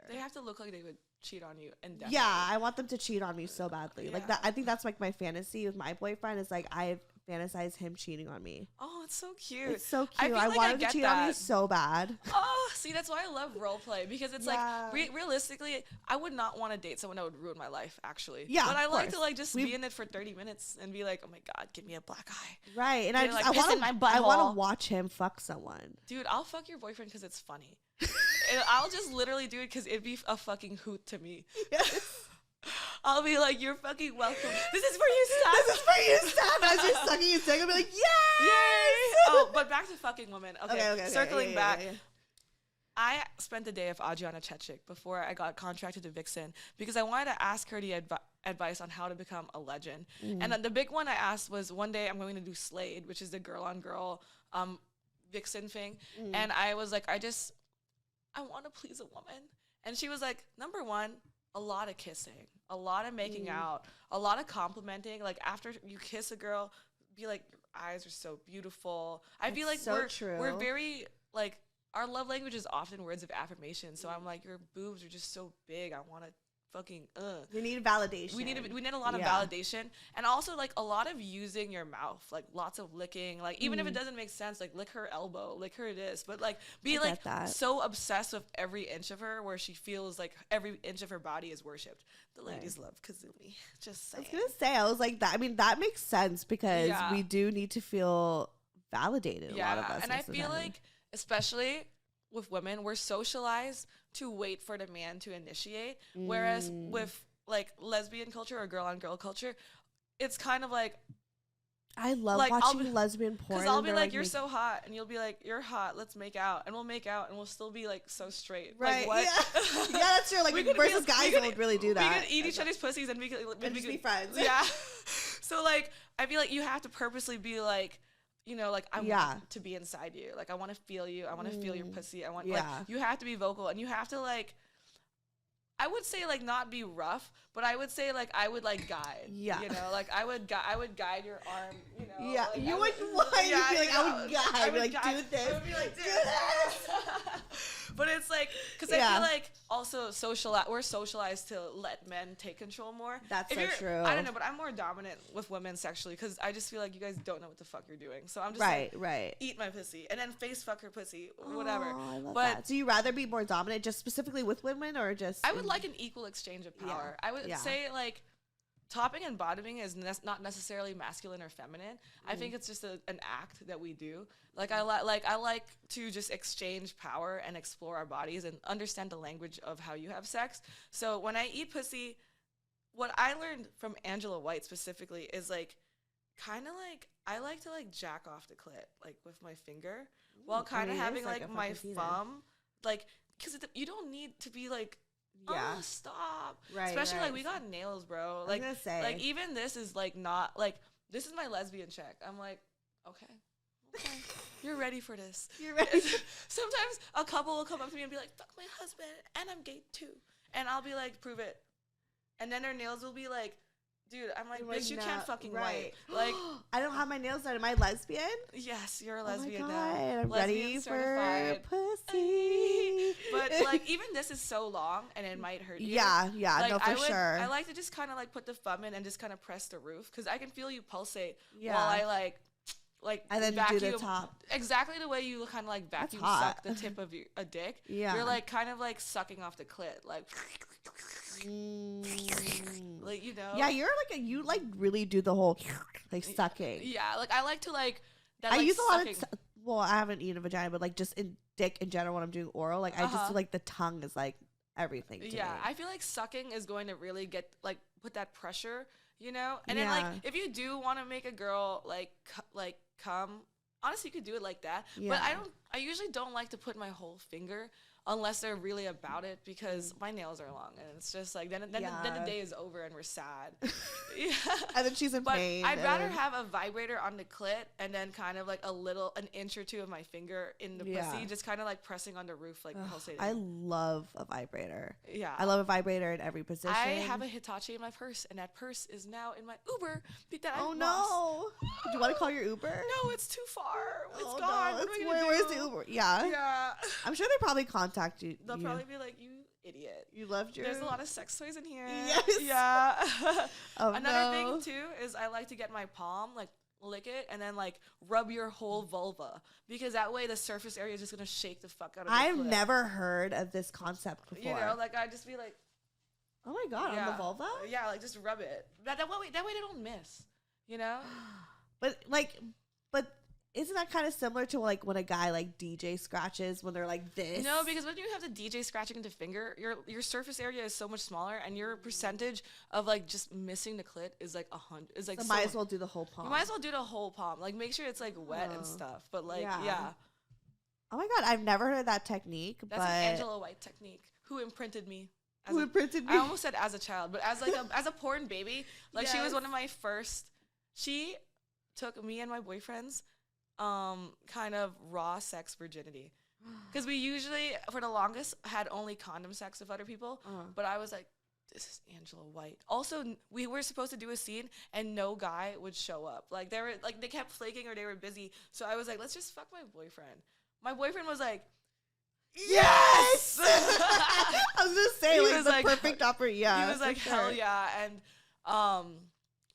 they have to look like they would cheat on you and yeah, I want them to cheat on me so badly. Like that, I think that's like my fantasy with my boyfriend is like I fantasize him cheating on me. Oh, it's so cute. It's so cute. I want him to cheat on me so bad. Oh, see, that's why I love role play because it's like realistically, I would not want to date someone that would ruin my life. Actually, yeah, but I like to like just be in it for 30 minutes and be like, oh my God, give me a black eye. Right, and I want to watch him fuck someone. Dude, I'll fuck your boyfriend because it's funny. And I'll just literally do it because it'd be a fucking hoot to me. Yes. I'll be like, you're fucking welcome. This is for you, Steph. This is for you, Steph. As you're sucking his dick, I'll be like, yes! Yay! Oh, but back to fucking women. Okay. Circling back. Yeah. I spent the day of Adriana Chechik before I got contracted to Vixen because I wanted to ask her the advice on how to become a legend. And then the big one I asked was one day I'm going to do Slade, which is the girl-on-girl Vixen thing. And I was like, I want to please a woman. And she was like, number one, a lot of kissing, a lot of making out, a lot of complimenting. Like after you kiss a girl, be like, your eyes are so beautiful. I feel like we're very like, our love language is often words of affirmation. So I'm like, your boobs are just so big. I want to fucking We need validation. We need a lot of validation, and also like a lot of using your mouth, like lots of licking, like even if it doesn't make sense, like lick her elbow, lick her this, but like be like so obsessed with every inch of her where she feels like every inch of her body is worshipped. The ladies love Kazumi. Just saying. I was gonna say, I was like that. I mean, that makes sense because we do need to feel validated. A lot of us, and I feel like especially with women, we're socialized to wait for the man to initiate. Whereas with like lesbian culture or girl on girl culture, it's kind of like, I love like, watching lesbian porn. Because I'll be like, you're so hot. And you'll be like, you're hot. Let's make out. And we'll make out and we'll still be like so straight. Right. Like, what? Yeah. Yeah, that's true. Like versus guys don't really do that. We could eat each other's pussies and we could just be friends. Yeah. So like, I feel like you have to purposely be like, you know, like I want to be inside you. Like I want to feel you. I want to feel your pussy. I want like you have to be vocal and you have to like, I would say like not be rough, but I would say like I would like guide. Yeah. You know, like I would guide your arm. You know. Yeah. Like, you would be like I would guide. I would be like do this. I would be like do this. But it's like, because I feel like also we're socialized to let men take control more. That's so true. I don't know, but I'm more dominant with women sexually because I just feel like you guys don't know what the fuck you're doing. So I'm just like, eat my pussy and then face fuck her pussy, whatever. I love that. Do you rather be more dominant just specifically with women or just? I would like an equal exchange of power. I would say like, topping and bottoming is not necessarily masculine or feminine. I think it's just an act that we do. Like I like to just exchange power and explore our bodies and understand the language of how you have sex. So when I eat pussy, what I learned from Angela White specifically is like, kind of like I like to like jack off the clit like with my finger while kind of having like my thumb, like because you don't need to be like. Oh, stop. Right. Especially like we got nails, bro. Like, like even this is like not like this is my lesbian check. I'm like, okay. You're ready for this. You're ready. Sometimes a couple will come up to me and be like, fuck my husband and I'm gay too. And I'll be like, prove it. And then their nails will be like, dude, I'm like, bitch, you can't fucking white. Like, I don't have my nails done. Am I lesbian? Yes, you're a lesbian now. I'm ready for pussy. But like, even this is so long, and it might hurt you. Yeah, like, no, for sure. I like to just kind of like put the thumb in and just kind of press the roof because I can feel you pulsate while I like and then vacuum, you do the top. Exactly the way you kind of like vacuum suck the tip of a dick. Yeah. You're like kind of like sucking off the clit, like. Like, you know. Yeah, you like really do the whole like sucking. Yeah, like I like to like. That, I like, use a lot of. Well, I haven't eaten a vagina, but like just in dick in general when I'm doing oral, like I just feel like the tongue is like everything to me. I feel like sucking is going to really get like put that pressure, you know. And then like if you do want to make a girl like come, honestly, you could do it like that. But I usually don't like to put my whole finger unless they're really about it, because my nails are long and it's just like then the day is over and we're sad. And then she's in pain. But I'd rather have a vibrator on the clit and then kind of like an inch or two of my finger in the pussy, just kind of like pressing on the roof, like pulsating. I love a vibrator. Yeah, I love a vibrator in every position. I have a Hitachi in my purse, and that purse is now in my Uber that I lost. No! Do you want to call your Uber? No, it's too far. It's gone. No, where's the Uber? Yeah. I'm sure they probably contact you. They'll probably be like, you idiot. You loved your... There's a lot of sex toys in here. Yes. Yeah. Another thing, too, is I like to get my palm, like, lick it, and then, like, rub your whole vulva. Because that way the surface area is just going to shake the fuck out of I've never heard of this concept before. You know, like, I'd just be like... Oh, my God, on the vulva? Yeah, like, just rub it. That way they don't miss, you know? But isn't that kind of similar to like when a guy like DJ scratches when they're like this? No, because when you have the DJ scratching into finger, your surface area is so much smaller, and your percentage of like just missing the clit is like 100. Is like so might as well do the whole palm. You might as well do the whole palm. Like make sure it's like wet and stuff. But like yeah. Oh my God, I've never heard of that technique. That's an Angela White technique. Who imprinted me? Who imprinted me? I almost said as a child, but as like as a porn baby. Like she was one of my first. She took me and my boyfriends. Kind of raw sex virginity, because we usually for the longest had only condom sex with other people, but I was like, this is Angela White. Also, we were supposed to do a scene and no guy would show up. Like they kept flaking or they were busy, so I was like, let's just fuck my boyfriend. My boyfriend was like, yes. I was gonna say he was like the perfect opportunity. Yeah, he was like hell yeah. And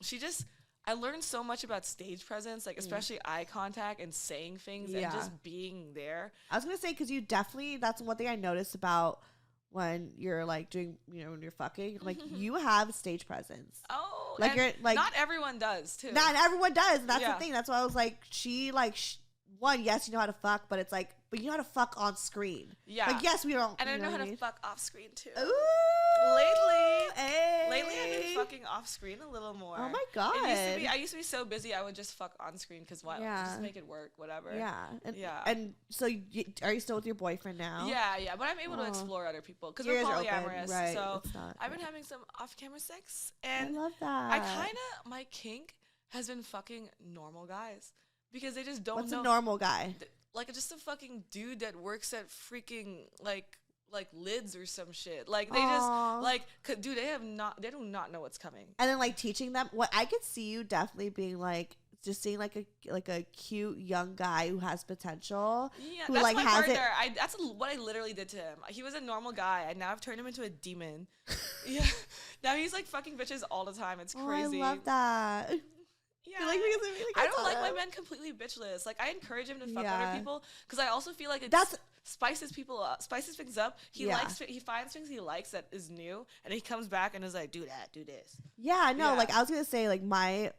she just, I learned so much about stage presence, like especially eye contact and saying things and just being there. I was going to say, because you definitely, that's one thing I noticed about when you're like doing, you know, when you're fucking, like you have stage presence. Oh, like you're like, not everyone does too. Not everyone does. And that's the thing. That's why I was like, one, yes, you know how to fuck, but it's like, but you know how to fuck on screen. Yeah. Like, yes, we don't. And I know how to fuck off screen too. Ooh. Lately, I've been fucking off screen a little more. Oh my God. I used to be so busy, I would just fuck on screen because why? Just make it work, whatever. Yeah. And so, are you still with your boyfriend now? Yeah. But I'm able to explore other people because we're polyamorous. Right. So I've been having some off-camera sex, and I love that. My kink has been fucking normal guys because they just don't know. What's a normal guy? Like just a fucking dude that works at freaking like lids or some shit. Like they just like dude, they do not know what's coming. And then like teaching them. What I could see you definitely being like just seeing like a cute young guy who has potential. Yeah, who, that's like, my has partner. That's what I literally did to him. He was a normal guy, and now I've turned him into a demon. Yeah, now he's like fucking bitches all the time. It's crazy. I love that. Yeah, I don't like my men completely bitchless. Like I encourage him to fuck other people because I also feel like spices people up, spices things up. He finds things he likes that is new, and he comes back and is like, do that, do this. Yeah, no, like I was gonna say, like me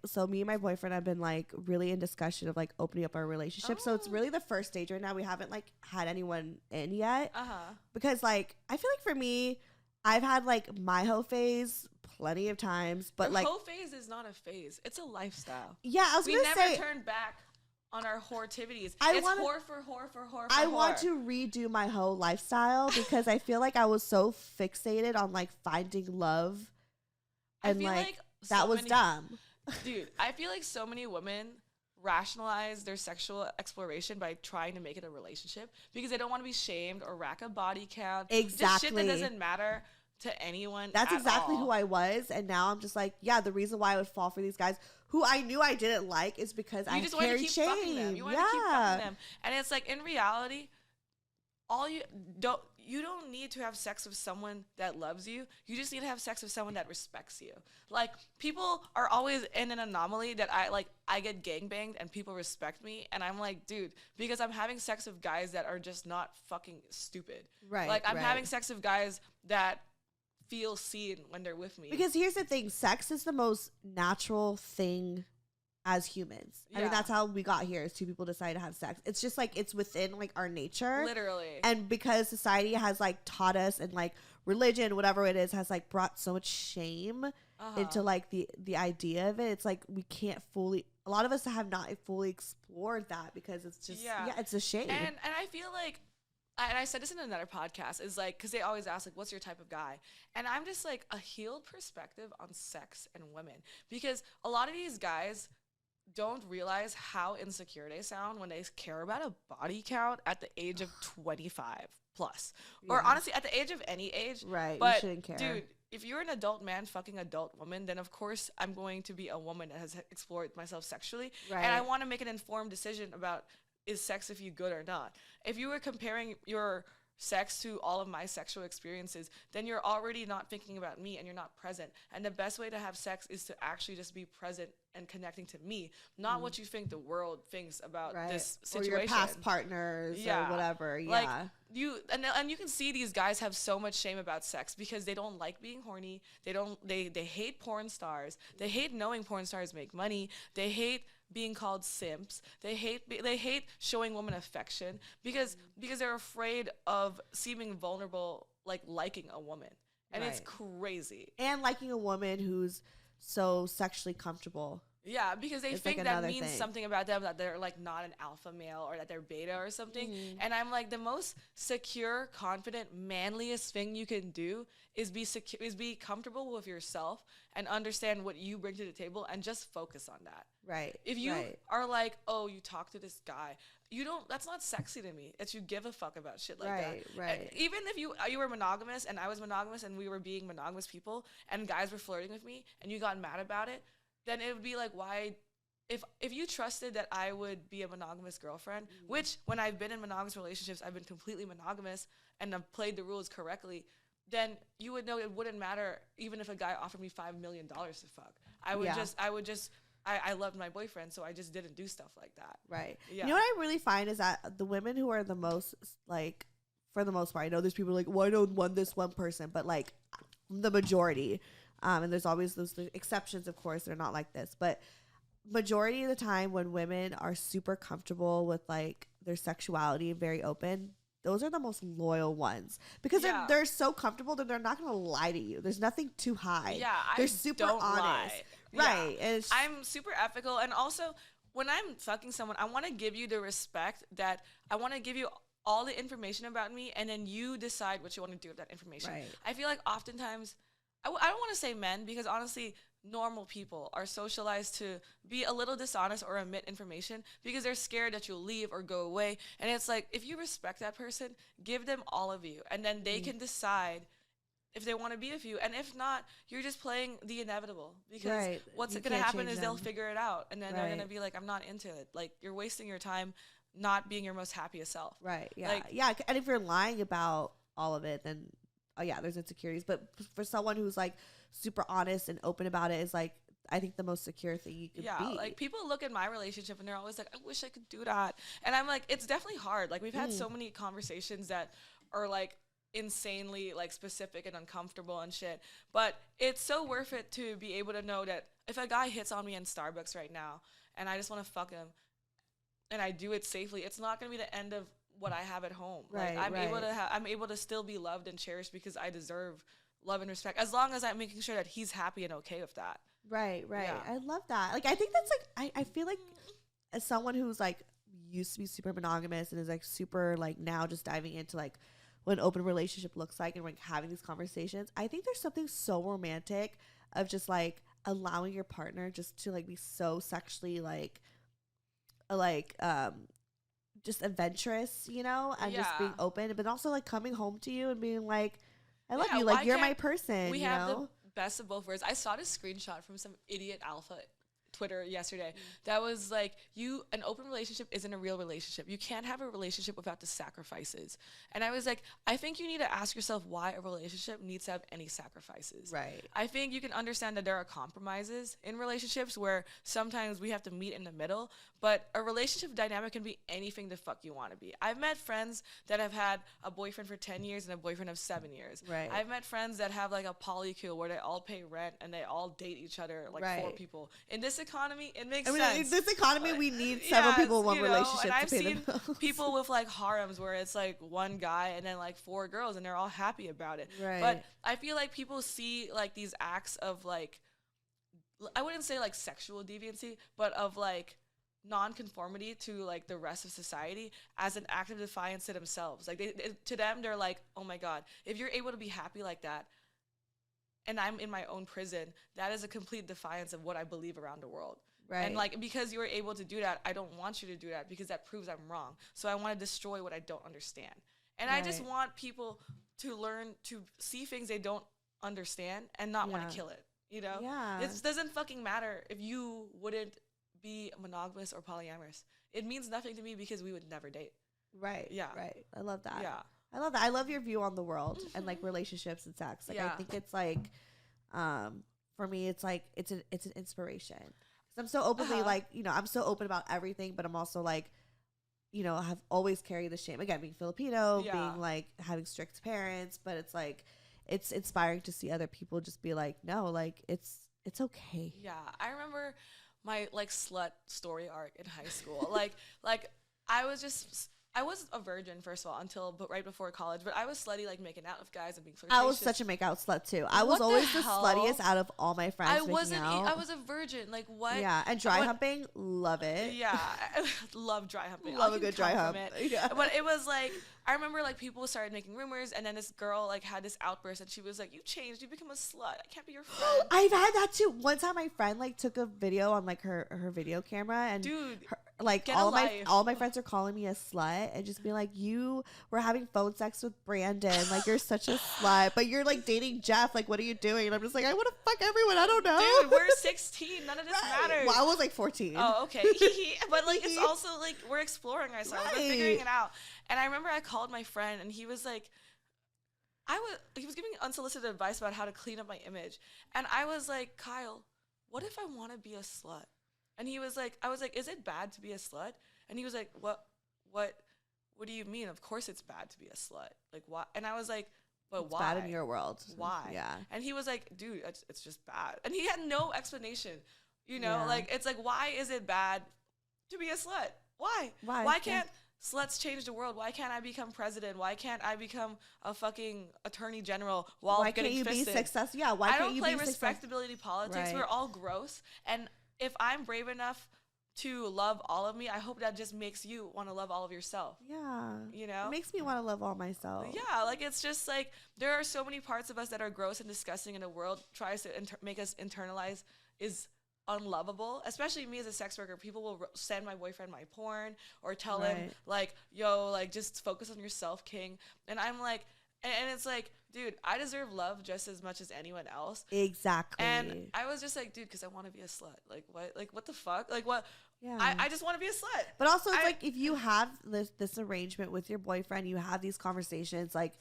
and my boyfriend have been like really in discussion of like opening up our relationship. So it's really the first stage right now. We haven't like had anyone in yet. Because like I feel like for me, I've had like my hoe phase plenty of times, but like hoe phase is not a phase; it's a lifestyle. Yeah, I was gonna say we never turn back on our whoretivities. It's whore for whore for whore. I want to redo my hoe lifestyle because I feel like I was so fixated on like finding love, and like that was dumb. Dude, I feel like so many women rationalize their sexual exploration by trying to make it a relationship because they don't want to be shamed or rack a body count. Exactly, just shit that doesn't matter to anyone. That's exactly who I was, and now I'm just like, yeah, the reason why I would fall for these guys who I knew I didn't like is because I just wanted to keep fucking them. You want to keep fucking them, and it's like in reality, you don't need to have sex with someone that loves you. You just need to have sex with someone that respects you. Like, people are always in an anomaly that I get gangbanged and people respect me. And I'm like, dude, because I'm having sex with guys that are just not fucking stupid. Right. Like, I'm having sex with guys that feel seen when they're with me. Because here's the thing, sex is the most natural thing as humans. I mean, that's how we got here, is two people decide to have sex. It's just like, it's within like our nature. Literally. And because society has like taught us, and like religion, whatever it is, has like brought so much shame into like the idea of it. It's like, we can't fully, a lot of us have not fully explored that, because it's just, it's a shame. And I feel like, and I said this in another podcast, is like, because they always ask, like, what's your type of guy? And I'm just like, a healed perspective on sex and women. Because a lot of these guys don't realize how insecure they sound when they care about a body count at the age of 25 plus. Or honestly, at the age of any age. Right, but, you shouldn't care. Dude, if you're an adult man fucking adult woman, then of course I'm going to be a woman that has explored myself sexually. Right. And I want to make an informed decision about, is sex with you good or not? If you were comparing your sex to all of my sexual experiences, then you're already not thinking about me and you're not present. And the best way to have sex is to actually just be present and connecting to me, not what you think the world thinks about this situation. Or your past partners or whatever. Like, you can see these guys have so much shame about sex because they don't like being horny. They hate porn stars. They hate knowing porn stars make money. They hate being called simps. They hate showing women affection because they're afraid of seeming vulnerable, like liking a woman. And it's crazy. And liking a woman who's so sexually comfortable. Yeah, because they think like that means something about them, that they're like not an alpha male or that they're beta or something. And I'm like, the most secure, confident, manliest thing you can do is be comfortable with yourself and understand what you bring to the table and just focus on that. Right. If you are like, oh, you talk to this guy, that's not sexy to me. It's you give a fuck about shit like that. Right. Even if you were monogamous and I was monogamous and we were being monogamous people and guys were flirting with me and you got mad about it, then it would be like, why, if you trusted that I would be a monogamous girlfriend, which when I've been in monogamous relationships, I've been completely monogamous and I've played the rules correctly, then you would know it wouldn't matter even if a guy offered me $5 million to fuck. I loved my boyfriend, so I just didn't do stuff like that. Right. Yeah. You know what I really find is that the women who are the most, like, for the most part, I know there's people like, well, I know this one person, but like the majority, and there's always those exceptions, of course, they're not like this, but majority of the time when women are super comfortable with like their sexuality and very open, those are the most loyal ones because they're so comfortable that they're not going to lie to you. There's nothing too high. Yeah, they're super honest. Lie. Right. Yeah. I'm super ethical. And also when I'm fucking someone, I want to give you the respect that I want to give you all the information about me and then you decide what you want to do with that information. Right. I feel like oftentimes, I don't want to say men because honestly, normal people are socialized to be a little dishonest or omit information because they're scared that you'll leave or go away. And it's like, if you respect that person, give them all of you. And then they can decide if they want to be with you. And if not, you're just playing the inevitable because what's going to happen is they'll figure it out. And then they're going to be like, I'm not into it. Like, you're wasting your time not being your most happiest self. Right. Yeah. Like, and if you're lying about all of it, then there's insecurities. But for someone who's like super honest and open about it is like, I think the most secure thing you could be. Yeah, like people look at my relationship and they're always like, I wish I could do that. And I'm like, it's definitely hard. Like we've had so many conversations that are like insanely like specific and uncomfortable and shit. But it's so worth it to be able to know that if a guy hits on me in Starbucks right now and I just want to fuck him and I do it safely, it's not going to be the end of what I have at home. Right, like I'm able to still be loved and cherished because I deserve love and respect as long as I'm making sure that he's happy and okay with that. Right. Yeah. I love that. Like I think that's like I feel like as someone who's like used to be super monogamous and is like super like now just diving into like what an open relationship looks like and like having these conversations, I think there's something so romantic of just like allowing your partner just to like be so sexually like just adventurous, you know, and just being open, but also like coming home to you and being like, I love you, like you're my person. We have the best of both worlds. I saw this screenshot from some idiot alpha Twitter yesterday that was like, an open relationship isn't a real relationship. You can't have a relationship without the sacrifices. And I was like, I think you need to ask yourself why a relationship needs to have any sacrifices. Right. I think you can understand that there are compromises in relationships where sometimes we have to meet in the middle, but a relationship dynamic can be anything the fuck you want to be. I've met friends that have had a boyfriend for 10 years and a boyfriend of 7 years. Right. I've met friends that have like a polycule where they all pay rent and they all date each other, like right. 4 people. In this economy, it makes sense. In this economy, we need several people in one relationship. And I've to pay seen the bills. people with like harems where it's like one guy and then like 4 girls and they're all happy about it. Right. But I feel like people see like these acts of like, I wouldn't say like sexual deviancy, but of like non-conformity to like the rest of society as an act of defiance to themselves. Like to them, they're like, oh my God, if you're able to be happy like that, and I'm in my own prison, that is a complete defiance of what I believe around the world. Right. And like, because you were able to do that, I don't want you to do that because that proves I'm wrong. So I want to destroy what I don't understand. And right. I just want people to learn to see things they don't understand and not want to kill it. You know? Yeah. It doesn't fucking matter if you wouldn't be monogamous or polyamorous. It means nothing to me because we would never date. Right. Yeah. Right. I love that. Yeah. I love that. I love your view on the world and like relationships and sex. Like I think it's like, for me, it's like it's an inspiration. Cause I'm so openly like, you know, I'm so open about everything, but I'm also like, you know, I have always carried the shame. Again, being Filipino, being like having strict parents, but it's like it's inspiring to see other people just be like, no, like it's okay. Yeah, I remember my like slut story arc in high school. like I was a virgin, first of all, but right before college. But I was slutty, like making out with guys and being flirtatious. I was such a make out slut too. I was always the sluttiest out of all my friends. I wasn't. I was a virgin. Like what? Yeah, and dry humping, love it. Yeah, I love dry humping. Love a good dry hump. Yeah. But it was like, I remember like people started making rumors, and then this girl like had this outburst, and she was like, "You changed. You become a slut. I can't be your friend." I've had that too. One time, my friend like took a video on like her video camera, and dude. Like all my friends are calling me a slut and just being like, you were having phone sex with Brandon, like you're such a slut, but you're like dating Jeff, like what are you doing? And I'm just like, I want to fuck everyone, I don't know. Dude, we're 16, none of this matters. Well, I was like 14. Oh, okay. But like it's also like we're exploring ourselves, we're figuring it out. And I remember I called my friend and he was like, he was giving unsolicited advice about how to clean up my image, and I was like, Kyle, what if I want to be a slut? And he was like, I was like, is it bad to be a slut? And he was like, what do you mean? Of course it's bad to be a slut. Like, why? And I was like, but it's why? Bad in your world. Why? Yeah. And he was like, dude, it's just bad. And he had no explanation, you know? Like, it's like, why is it bad to be a slut? Why? Why can't sluts change the world? Why can't I become president? Why can't I become a fucking attorney general while getting fisted? Why can't you be successful? Yeah, why can't you be successful? I don't play respectability politics. Right. We're all gross. And if I'm brave enough to love all of me, I hope that just makes you want to love all of yourself. Yeah. You know? It makes me want to love all myself. Yeah, like it's just like there are so many parts of us that are gross and disgusting, and the world tries to make us internalize is unlovable. Especially me as a sex worker, people will send my boyfriend my porn or tell him like, yo, like just focus on yourself, king. And I'm like, and it's like, dude, I deserve love just as much as anyone else. Exactly. And I was just like, dude, because I want to be a slut. Like, what? Like, what the fuck? Like, what? Yeah. I just want to be a slut. But also, it's like, if you have this arrangement with your boyfriend, you have these conversations, like,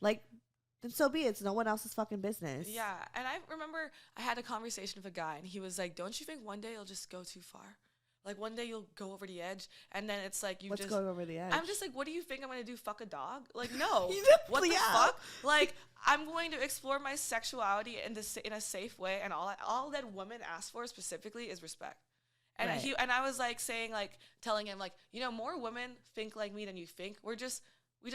then so be it. It's no one else's fucking business. Yeah. And I remember I had a conversation with a guy, and he was like, don't you think one day you'll just go too far? Like, one day you'll go over the edge, and then it's like What's going over the edge? I'm just like, what do you think I'm going to do, fuck a dog? Like, no. What the fuck? Like, I'm going to explore my sexuality in a safe way, and all that women ask for specifically is respect. And I was like telling him like, you know, more women think like me than you think. We just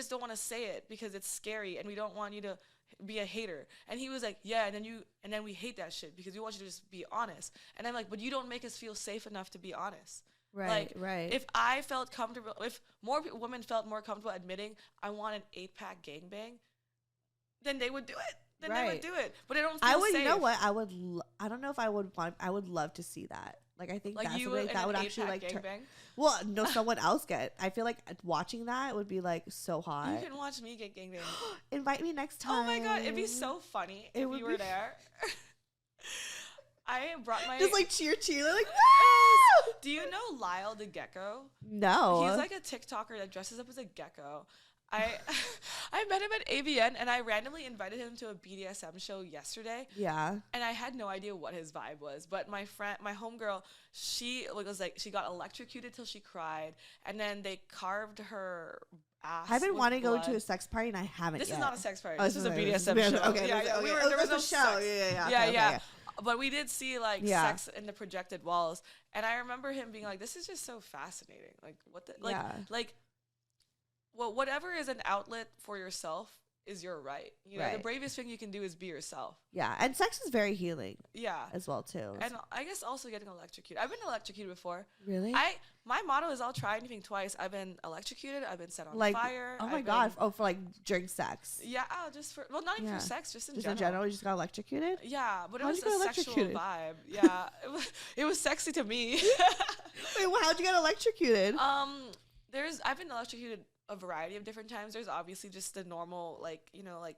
don't want to say it because it's scary, and we don't want you to be a hater. And he was like, yeah, and then we hate that shit because we want you to just be honest. And I'm like, but you don't make us feel safe enough to be honest. Right. If I felt comfortable, if more women felt more comfortable admitting I want an 8-pack gangbang, then they would do it. They would do it. But I don't feel safe. You know what? I don't know if I would want. I would love to see that. Like, I think like that's you something that would actually like gangbang. Well, no, someone else get. I feel like watching that would be like so hot. You can watch me get gangbang. Invite me next time. Oh my god, it'd be so funny if you were there. I brought my just like cheer, like. Do you know Lyle the Gecko? No. He's like a TikToker that dresses up as a gecko. I I met him at AVN and I randomly invited him to a BDSM show yesterday. Yeah. And I had no idea what his vibe was. But my homegirl, she got electrocuted till she cried, and then they carved her ass. I've been wanting to go blood. to a sex party and I haven't This yet. is not a sex party. Oh, this is a BDSM show. Okay. Yeah. Okay. There was no show. sex. Yeah. Okay. But we did see like sex in the projected walls, and I remember him being like, "This is just so fascinating. Like what the like." Well, whatever is an outlet for yourself is your right. You know, the bravest thing you can do is be yourself. Yeah, and sex is very healing. Yeah, as well too. And I guess also getting electrocuted. I've been electrocuted before. Really? My motto is I'll try anything twice. I've been electrocuted. I've been set on fire. Oh my god! For like during sex. Yeah, just for not even for sex, just in general. Just in general, you just got electrocuted. Yeah, but it was a sexual vibe. Yeah, it was sexy to me. Wait, how'd you get electrocuted? I've been electrocuted a variety of different times. There's obviously just the normal, like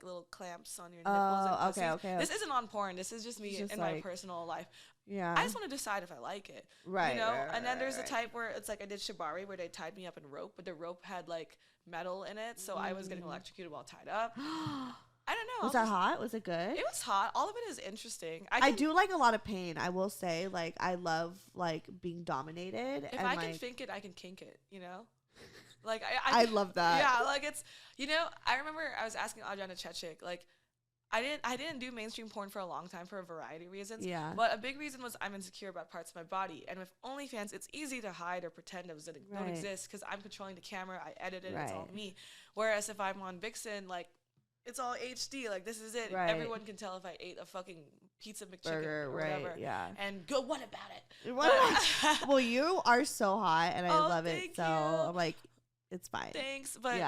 little clamps on your nipples. Okay. This isn't on porn. This is just me in my personal life. Yeah. I just want to decide if I like it. Right. You know? And then there's the type where it's like I did shibari where they tied me up in rope, but the rope had like metal in it, so I was getting electrocuted while tied up. I don't know. Was that hot? Was it good? It was hot. All of it is interesting. I do like a lot of pain. I will say, like, I love like being dominated. If I can think it, I can kink it. You know. Like I love that. Yeah, like it's I remember I was asking Adriana Chechik, like I didn't do mainstream porn for a long time for a variety of reasons. Yeah. But a big reason was I'm insecure about parts of my body, and with OnlyFans, it's easy to hide or pretend those that don't exist because I'm controlling the camera, I edit it, it's all me. Whereas if I'm on Vixen, like it's all HD, like this is it. Everyone can tell if I ate a fucking pizza McChicken or whatever. Yeah. And go, what about it? Well, you are so hot, and I love it. So I'm like, it's fine. Thanks, but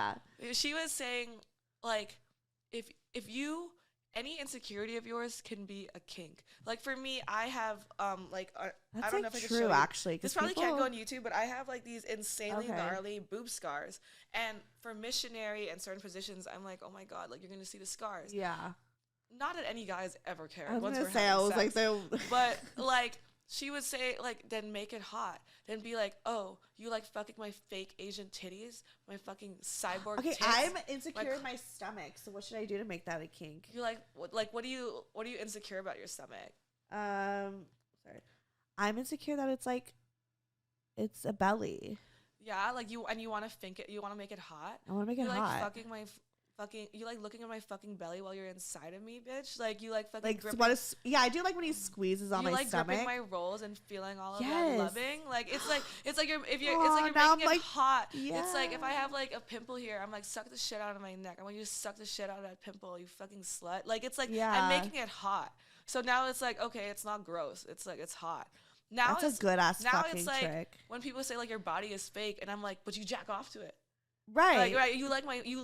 she was saying like if any insecurity of yours can be a kink. Like for me, I have I don't know if I can show you. Actually, this probably can't go on YouTube, but I have like these insanely gnarly boob scars. And for missionary and certain positions, I'm like, oh my god, like you're gonna see the scars. Yeah. Not that any guys ever cared. I was gonna say, I was like, so. But like. She would say, like, then make it hot. Then be like, oh, you like fucking my fake Asian titties? My fucking cyborg tits? I'm insecure in my stomach, so what should I do to make that a kink? You what are you insecure about your stomach? Sorry. I'm insecure that it's a belly. Yeah, like you want to think it, you want to make it hot? I want to make it hot. Like fucking my you like looking at my fucking belly while you're inside of me, bitch. Like you like fucking like gripping. I do like when he squeezes on my stomach. You like gripping my rolls and feeling all of that loving. Like it's like you're making it hot. Yeah. It's like if I have like a pimple here, I'm like suck the shit out of my neck. I want you to suck the shit out of that pimple, you fucking slut. Like it's like I'm making it hot. So now it's like okay, it's not gross. It's like it's hot. Now that's a good ass fucking it's like trick. When people say like your body is fake, and I'm like, but you jack off to it. Right. Like, you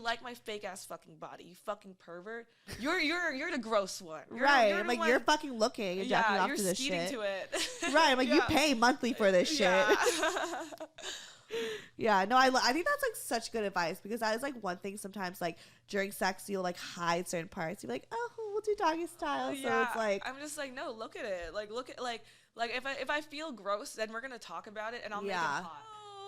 like my fake ass fucking body, you fucking pervert. You're the gross one. You're like you're fucking looking and jacking off to this shit. You're skeeting to it. Right. I'm like you pay monthly for this shit. Yeah. No, I think that's like such good advice because that is like one thing sometimes like during sex you'll like hide certain parts. You're like, oh, we'll do doggy style. So it's like I'm just like, no, look at it. Like look at like if I feel gross, then we're gonna talk about it and I'll make it hot.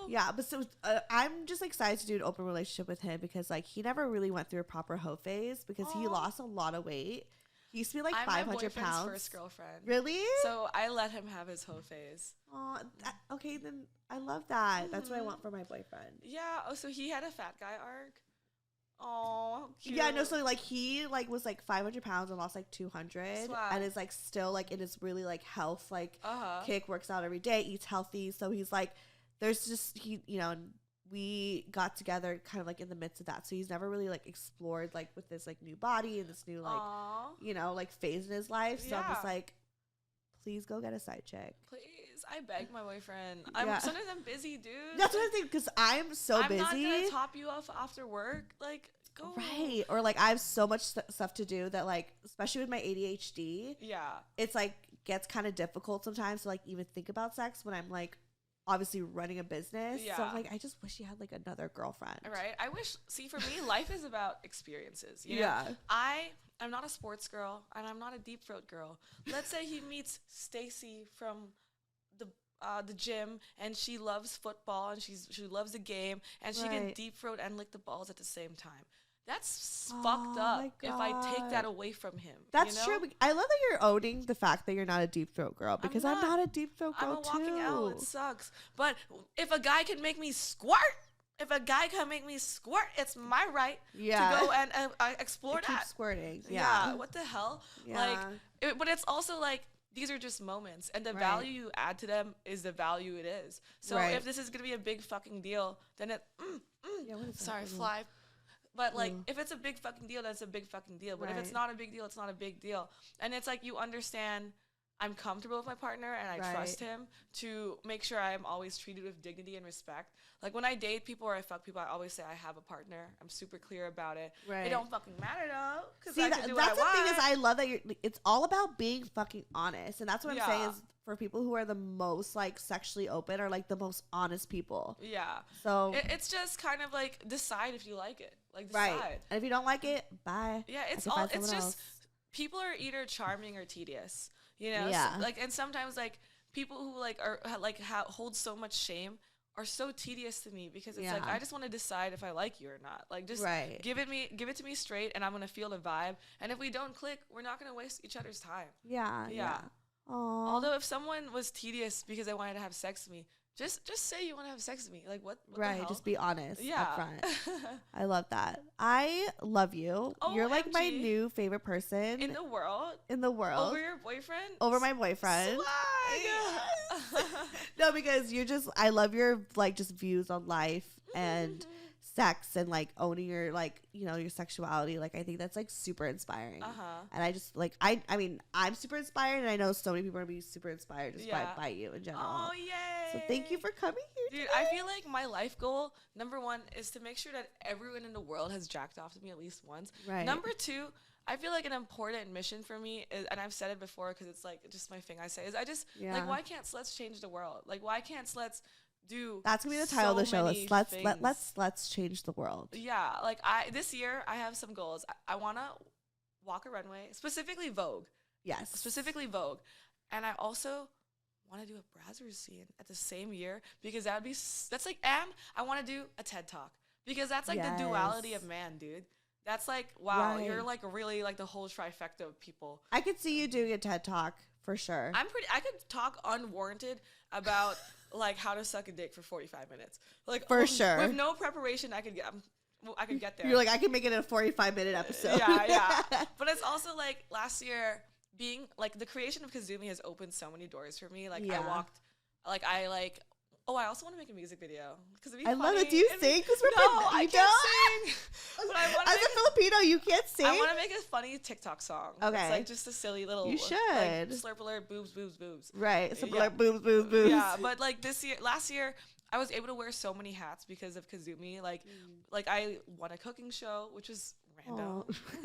Yeah, but so I'm just excited to do an open relationship with him because like he never really went through a proper hoe phase because he lost a lot of weight. He used to be like 500 pounds. My first girlfriend. Really? So I let him have his hoe phase. Oh, okay, then I love that. Mm-hmm. That's what I want for my boyfriend. Yeah. Oh, so he had a fat guy arc. Oh, yeah. No, so like he like was like 500 pounds and lost like 200, and is like still like in his really like health like kick, works out every day, eats healthy. So he's like. There's just we got together kind of like in the midst of that, so he's never really like explored like with this like new body and this new like like phase in his life. So I'm just like, please go get a side chick. Please, I beg my boyfriend. Sometimes I'm busy, dude. That's what I think because I'm so busy. I'm not gonna top you off after work. Like go right, or like I have so much stuff to do that like especially with my ADHD. Yeah, it's like gets kind of difficult sometimes to like even think about sex when I'm like. obviously running a business. Yeah. So I'm like, I just wish you had like another girlfriend. Right. I wish. See, for me, life is about experiences. You know? Yeah. I'm not a sports girl, and I'm not a deep throat girl. Let's say he meets Stacy from the gym, and she loves football, and she loves the game, and she can deep throat and lick the balls at the same time. That's fucked up if I take that away from him. That's true. I love that you're owning the fact that you're not a deep throat girl, because I'm not a deep throat girl too. I'm walking out. It sucks. But if a guy can make me squirt, it's my right to go and explore that. Keep squirting. Yeah. What the hell? Yeah. But it's also like, these are just moments, and the value you add to them is the value it is. So if this is gonna be a big fucking deal, then it. Fly. But like, if it's a big fucking deal, that's a big fucking deal. But if it's not a big deal, it's not a big deal. And it's like, you understand, I'm comfortable with my partner, and I trust him to make sure I am always treated with dignity and respect. Like, when I date people or I fuck people, I always say I have a partner. I'm super clear about it. It don't fucking matter though, because I can do what I want. That's the thing, is I love that it's all about being fucking honest, and that's what I'm saying is, for people who are the most like sexually open, are like the most honest people. Yeah. So it's just kind of like, decide if you like it. Like, decide. And if you don't like it, bye. Yeah. It's just people are either charming or tedious. You know. Yeah. So, like, and sometimes like people who like are like hold so much shame are so tedious to me, because it's like, I just want to decide if I like you or not. Like, just give it to me straight, and I'm gonna feel the vibe. And if we don't click, we're not gonna waste each other's time. Yeah. Aww. Although if someone was tedious because they wanted to have sex with me, just say you want to have sex with me. Like, what the hell? Just be honest up front. I love that. I love you. You're like my new favorite person in the world. Over your boyfriend? Over my boyfriend. No, because I love your like just views on life and sex, and like owning your like, you know, your sexuality. Like, I think that's like super inspiring. And I just like, I mean, I'm super inspired, and I know so many people are gonna be super inspired just by you in general. Oh, yay. So thank you for coming here Dude, today. I feel like my life goal, number one, is to make sure that everyone in the world has jacked off to me at least once. Number two, I feel like an important mission for me is, and I've said it before because it's like just my thing I say, is I just like, why can't sluts change the world? Like, why can't sluts do that's gonna be the title of the show. Let's change the world. Yeah, like this year I have some goals. I want to walk a runway, specifically Vogue. Yes, specifically Vogue, and I also want to do a Brazzers scene at the same year, because that's like, and I want to do a TED Talk, because that's like the duality of man, dude. That's like, wow, you're like really like the whole trifecta of people. I could see you doing a TED Talk for sure. I could talk unwarranted about like how to suck a dick for 45 minutes. Like, for sure. With no preparation, I could get there. You're like, I can make it a 45-minute episode. Yeah. But it's also like, last year, being like, the creation of Kazumi has opened so many doors for me. Like, I also want to make a music video, because it'd be funny. I love it. Do you sing? Because I can't sing. But as a Filipino, you can't sing. I want to make a funny TikTok song. Okay. It's like just a silly little. You should. Like, slurp alert, boobs, boobs, boobs. Right. Slurp alert, boobs, boobs, boobs. Yeah, but like last year, I was able to wear so many hats because of Kazumi. Like I won a cooking show, which was random.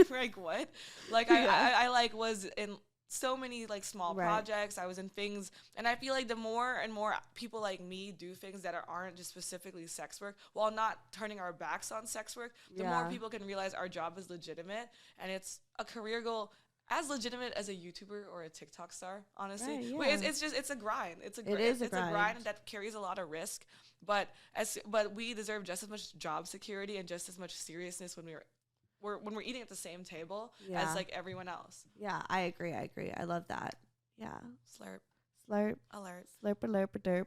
Like, what? Like, I like was in so many like small projects. I was in things, and I feel like the more and more people like me do things that aren't just specifically sex work, while not turning our backs on sex work, the more people can realize our job is legitimate, and it's a career goal as legitimate as a YouTuber or a TikTok star, honestly. It's a grind. It's a grind that carries a lot of risk, but we deserve just as much job security and just as much seriousness when we're eating at the same table as like everyone else. Yeah, I agree. I love that. Yeah. Slurp alert. Slurp alert derp.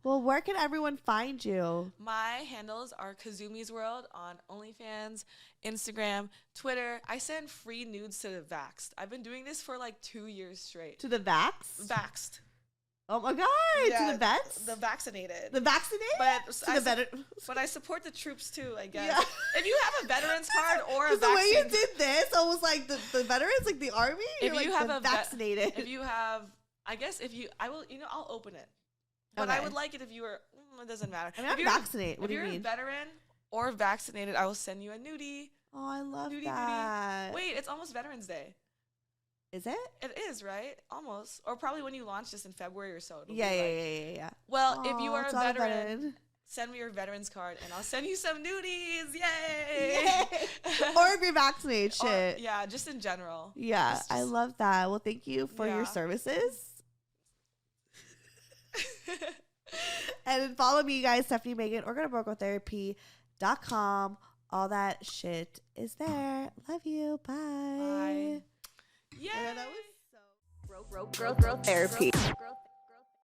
Well, where can everyone find you? My handles are Kazumi's World on OnlyFans, Instagram, Twitter. I send free nudes to the vaxxed. I've been doing this for like 2 years straight. To the vaxxed? Vaxxed. Oh my God! To the vets? The vaccinated. The vaccinated? But I support the troops too, I guess. Yeah. If you have a veterans card or a vaccine. The way you did this, I was like, the veterans, like the army? If you have a vaccinated. If you have, I guess I will, I'll open it. But I would like it if you were, it doesn't matter. I mean, I'm vaccinated. What do you mean? If you're a veteran or vaccinated, I will send you a nudie. Oh, I love that. Wait, it's almost Veterans Day. Is it? It is, right? Almost. Or probably when you launch this in February or so. Yeah. Well, if you are it's a not veteran, send me your veterans card and I'll send you some nudies. Yay! Or if you're vaccinated, shit. Yeah, just in general. Yeah, I love that. Well, thank you for your services. And follow me, guys, Stefanie Maegan, or go to brocotherapy.com. All that shit is there. Love you. Bye. Bye. Yeah, that was so Growth therapy.